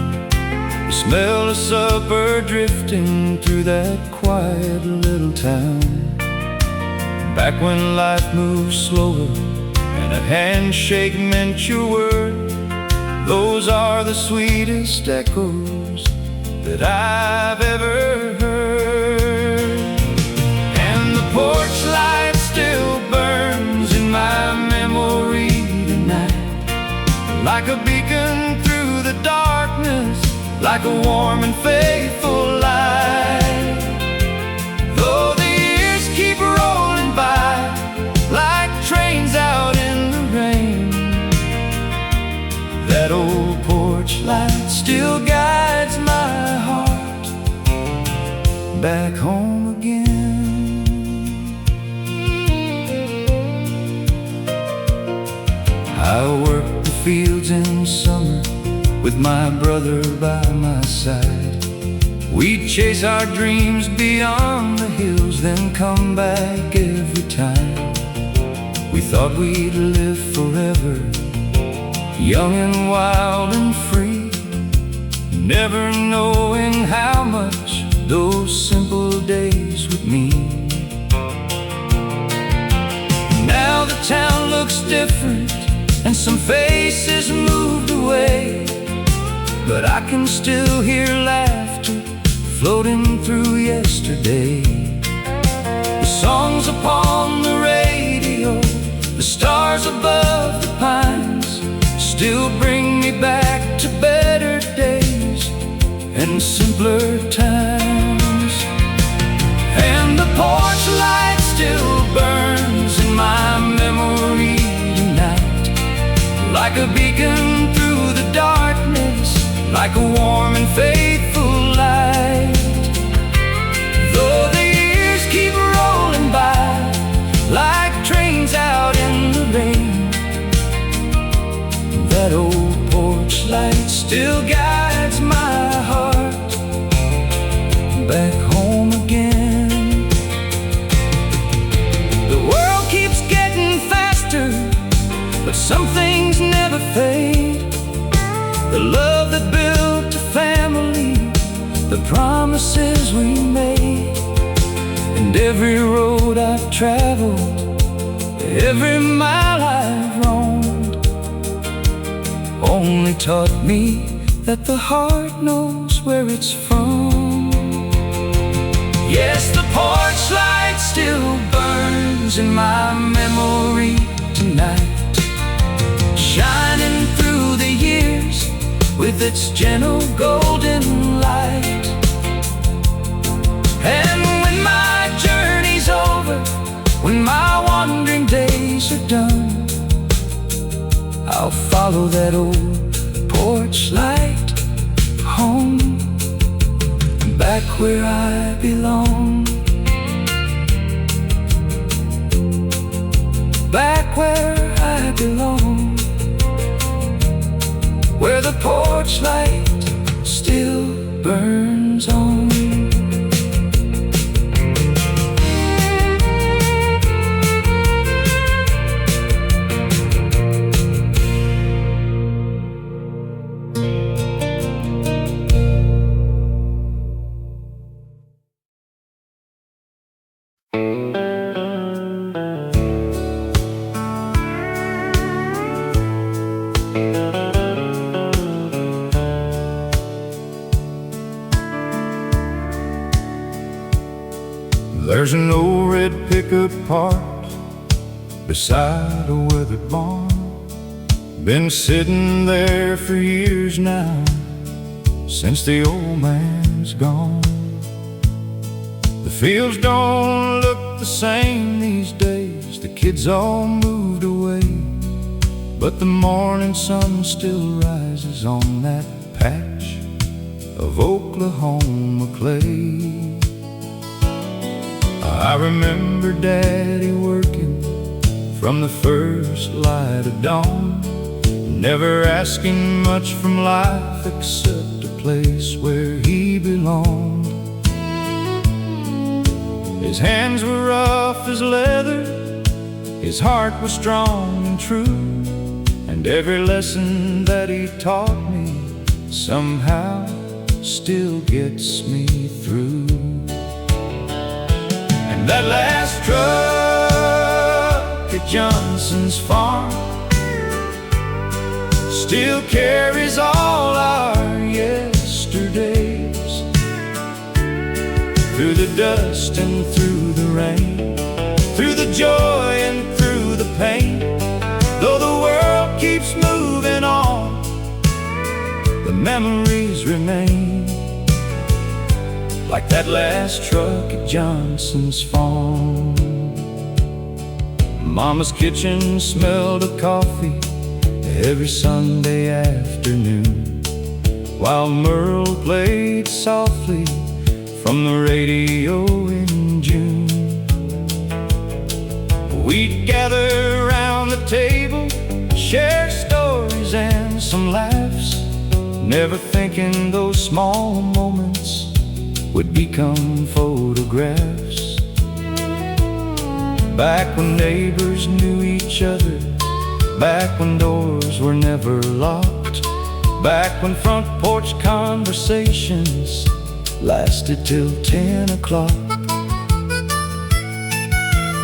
Speaker 2: The smell of supper drifting through that quiet little town. Back when life moved slower and a handshake meant your word, those are the sweetest echoes that I've ever heard. And the porch light still burns in my memory tonight, like a beacon through the darkness, like a warm and faithful light. Though the years keep rolling by like trains out in the rain, that old porch light still guides my heart back home again. I worked the fields in summer with my brother by my side. We'd chase our dreams beyond the hills, then come back every time. We thought we'd live forever, young and wild and free, never knowing how much those simple days would mean. Now the town looks different and some faces moved away, but I can still hear laughter floating through yesterday. The songs upon the radio
Speaker 1: blurred times. And the porch light still burns in my memory tonight, like a beacon through the darkness, like a warm and faithful light. Though the years keep rolling by, like trains out in the rain, that old porch light still guides my heart back home again. The world keeps getting faster, but some things never fade. The love that built a family, the promises we made, and every road I've traveled, every mile I've roamed, only taught me that the heart knows where it's from. Yes, the porch light still burns in my memory tonight, shining through the years with its gentle golden light. And when my journey's over, when my wandering days are done, I'll follow that old porch light home, back where I belong, back where I belong, where the porch light still burns on.
Speaker 2: There's an old red pickup parked beside a weathered barn. Been sitting there for years now, since the old man's gone. The fields don't look the same these days, the kids all moved away, but the morning sun still rises on that patch of Oklahoma clay. I remember Daddy working from the first light of dawn, never asking much from life except a place where he belonged. His hands were rough as leather, his heart was strong and true, and every lesson that he taught me somehow still gets me through. That last truck at Johnson's farm still carries all our yesterdays, through the dust and through the rain, through the joy and through the pain. Though the world keeps moving on, the memories remain, like that last truck at Johnson's farm. Mama's kitchen smelled of coffee every Sunday afternoon, while Merle played softly from the radio in June. We'd gather around the table, share stories and some laughs, never thinking those small moments would become photographs. Back when neighbors knew each other, back when doors were never locked, back when front porch conversations lasted till 10 o'clock.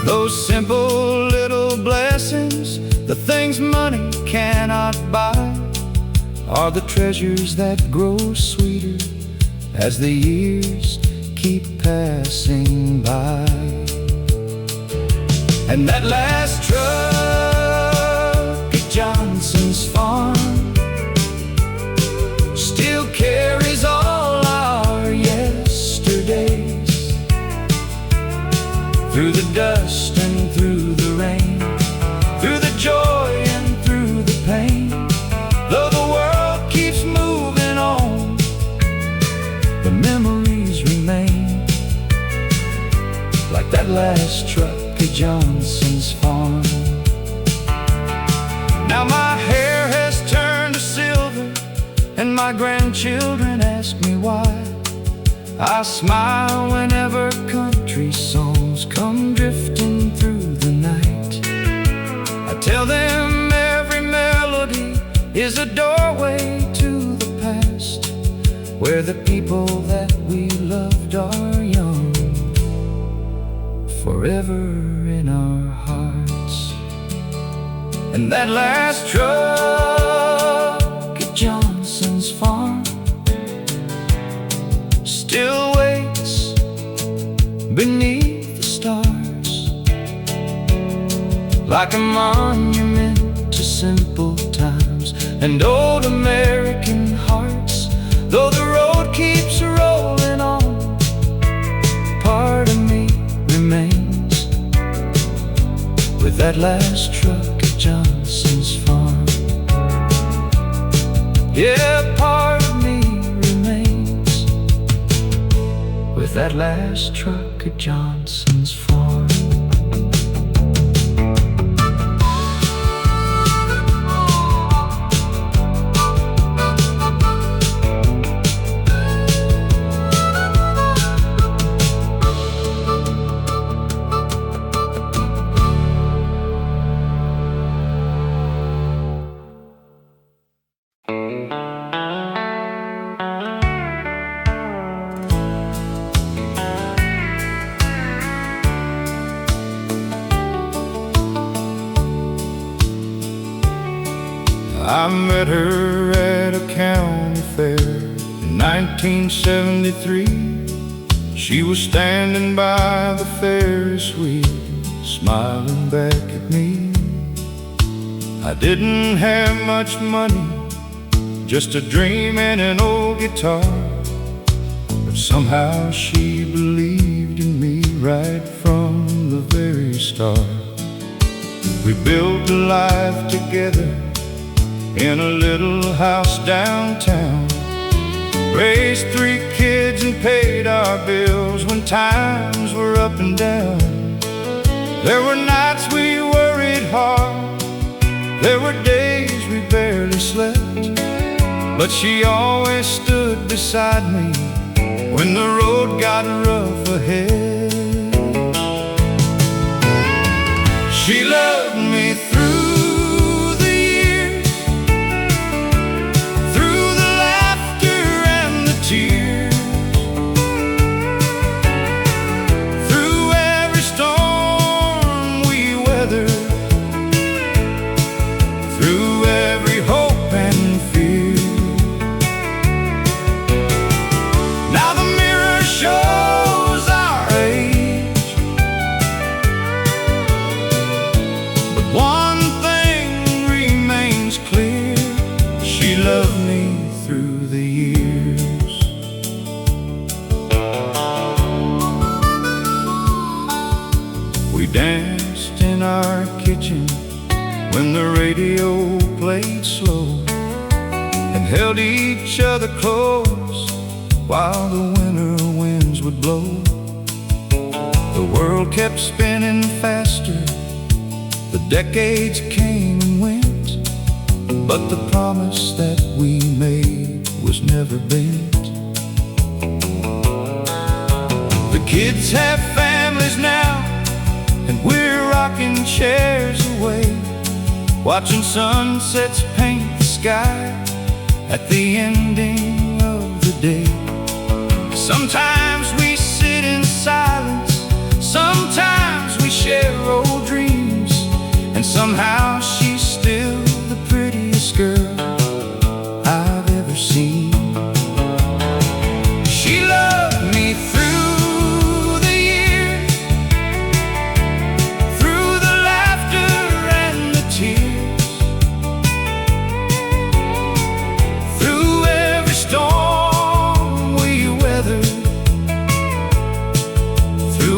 Speaker 2: Those simple little blessings, the things money cannot buy, are the treasures that grow sweeter as the years keep passing by. And that last truck at Johnson's farm still carries all our
Speaker 1: I smile whenever country songs come drifting through the night. I tell them every melody is a doorway to the past, where the people that we loved are young, forever in our hearts. And that last truck at Johnson's farm still waits beneath the stars, like a monument to simple times and old American hearts. Though the road keeps rolling on, part of me remains with that last truck at Johnson's farm. Yeah, part of me remains with that last truck at Johnson's farm.
Speaker 2: I met her at a county fair in 1973. She was standing by the Ferris wheel, smiling back at me. I didn't have much money, just a dream and an old guitar, but somehow she believed in me right from the very start. We built a life together in a little house downtown, raised 3 kids and paid our bills when times were up and down. There were nights we worried hard, there were days we barely slept, but she always stood beside me when the road got rough ahead. She loved me through danced in our kitchen when the radio played slow, and held each other close while the winter winds would blow. The world kept spinning faster, the decades came and went, but the promise that we made was never bent. The kids have families now, and we're rocking chairs away, watching sunsets paint the sky at the ending of the day. Sometimes we sit in silence, sometimes we share old dreams, and somehow she's still the prettiest girl I've ever seen. She loved me through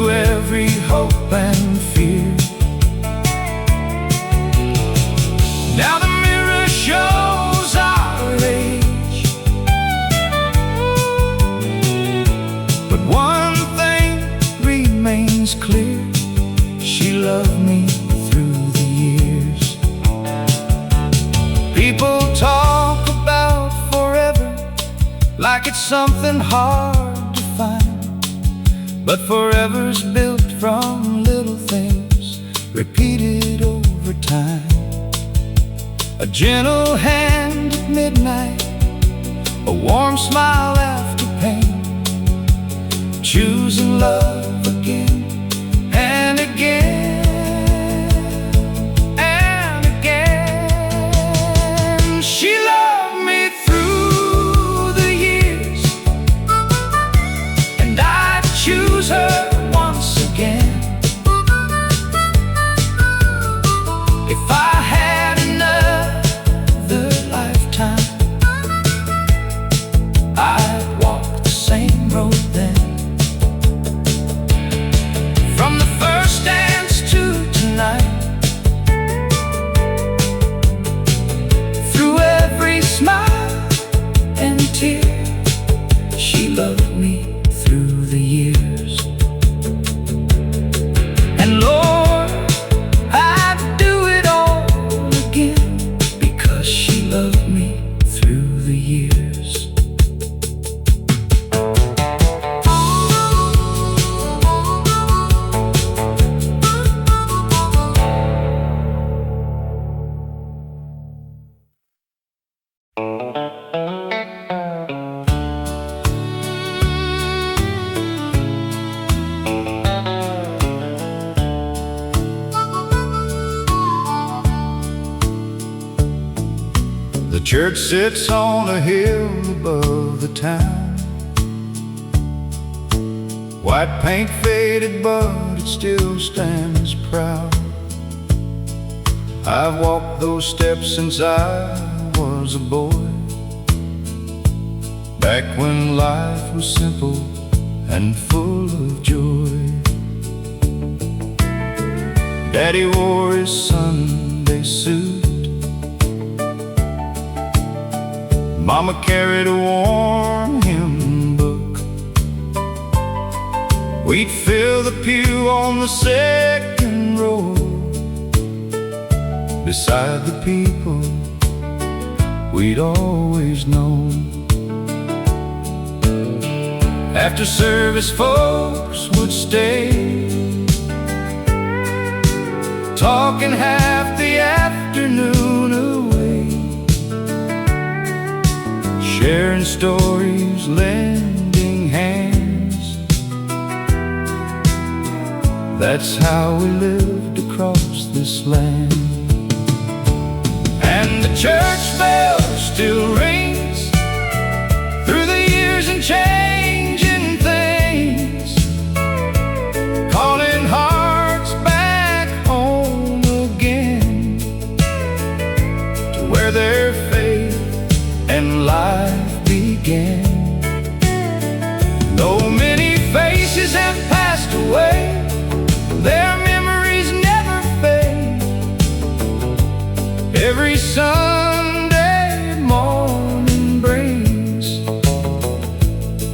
Speaker 2: every hope and fear. Now the mirror shows our age, but one thing remains clear: she loved me through the years. People talk about forever like it's something hard to find,
Speaker 1: but forever's built from little things repeated over time. A gentle hand at midnight, a warm smile after pain, choosing love again and again and again. She loved me through the years, and I'd choose her once again. If I had another lifetime, I'd walk the same road then. From the first dance to tonight, through every smile and tear, she loved me through the years. And Lord, I'd do it all again, because she loved me through the years. The church sits on a hill above the town. White paint faded, but it still stands proud. I've walked those steps since I was a boy, back when life was simple and full of joy. Daddy wore his Sunday suit, Mama carried a warm hymn book. We'd fill the pew on the second row, beside the people we'd always known. After service, folks would stay, talking half the afternoon away, sharing stories, lending hands. That's how we lived across this land. And the church bell still rings through the years and changing things, calling hearts back home again, to where their faith and life began. Though many faces have passed away, their memories never fade. Every Sunday morning brings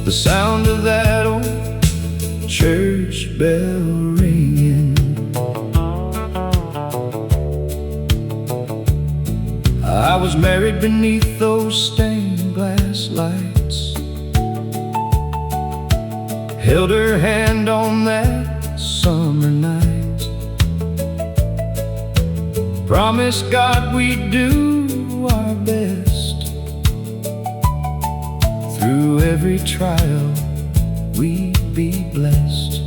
Speaker 1: the sound of that old church bell ringing. I was married beneath those stained glass lights, held her hand on that summer night, promised God we'd do our best. Through every trial we'd be blessed.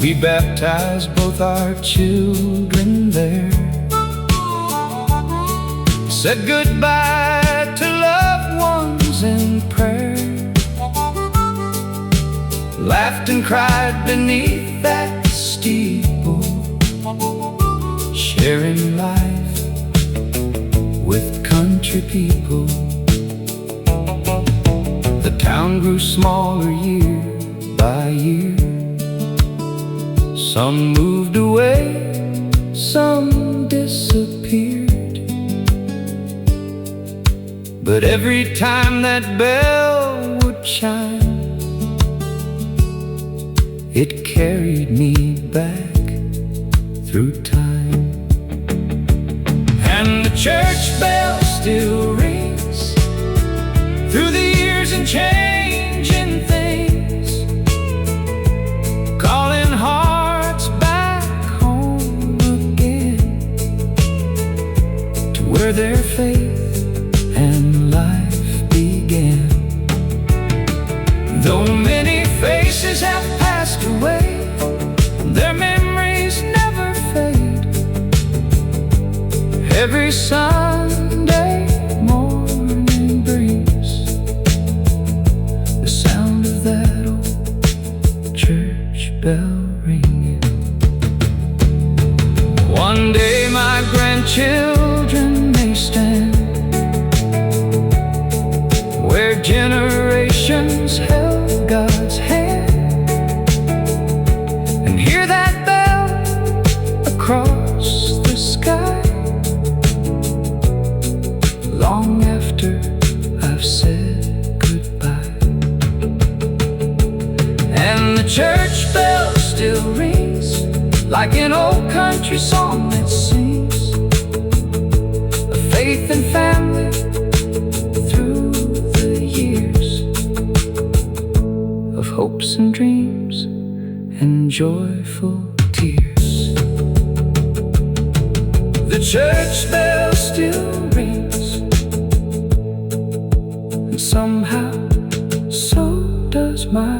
Speaker 1: We baptized both our children there, said goodbye to loved ones in prayer, laughed and cried beneath that steeple, sharing life with country people. The town grew smaller year by year. Some moved away, some disappeared, but every time that bell would chime, it carried me back through time. And the church bell still rings through the years and changing things, where their faith and life began. Though many faces have passed away, their memories never fade. Every Sunday morning brings the sound of that old church bell ringing. One day my grandchildren may stand where generations held God's hand, and hear that bell across the sky, long after I've said goodbye. And the church bell still rings like an old country song that sings of faith and family through the years, of hopes and dreams and joyful tears. The church bell still rings, and somehow so does my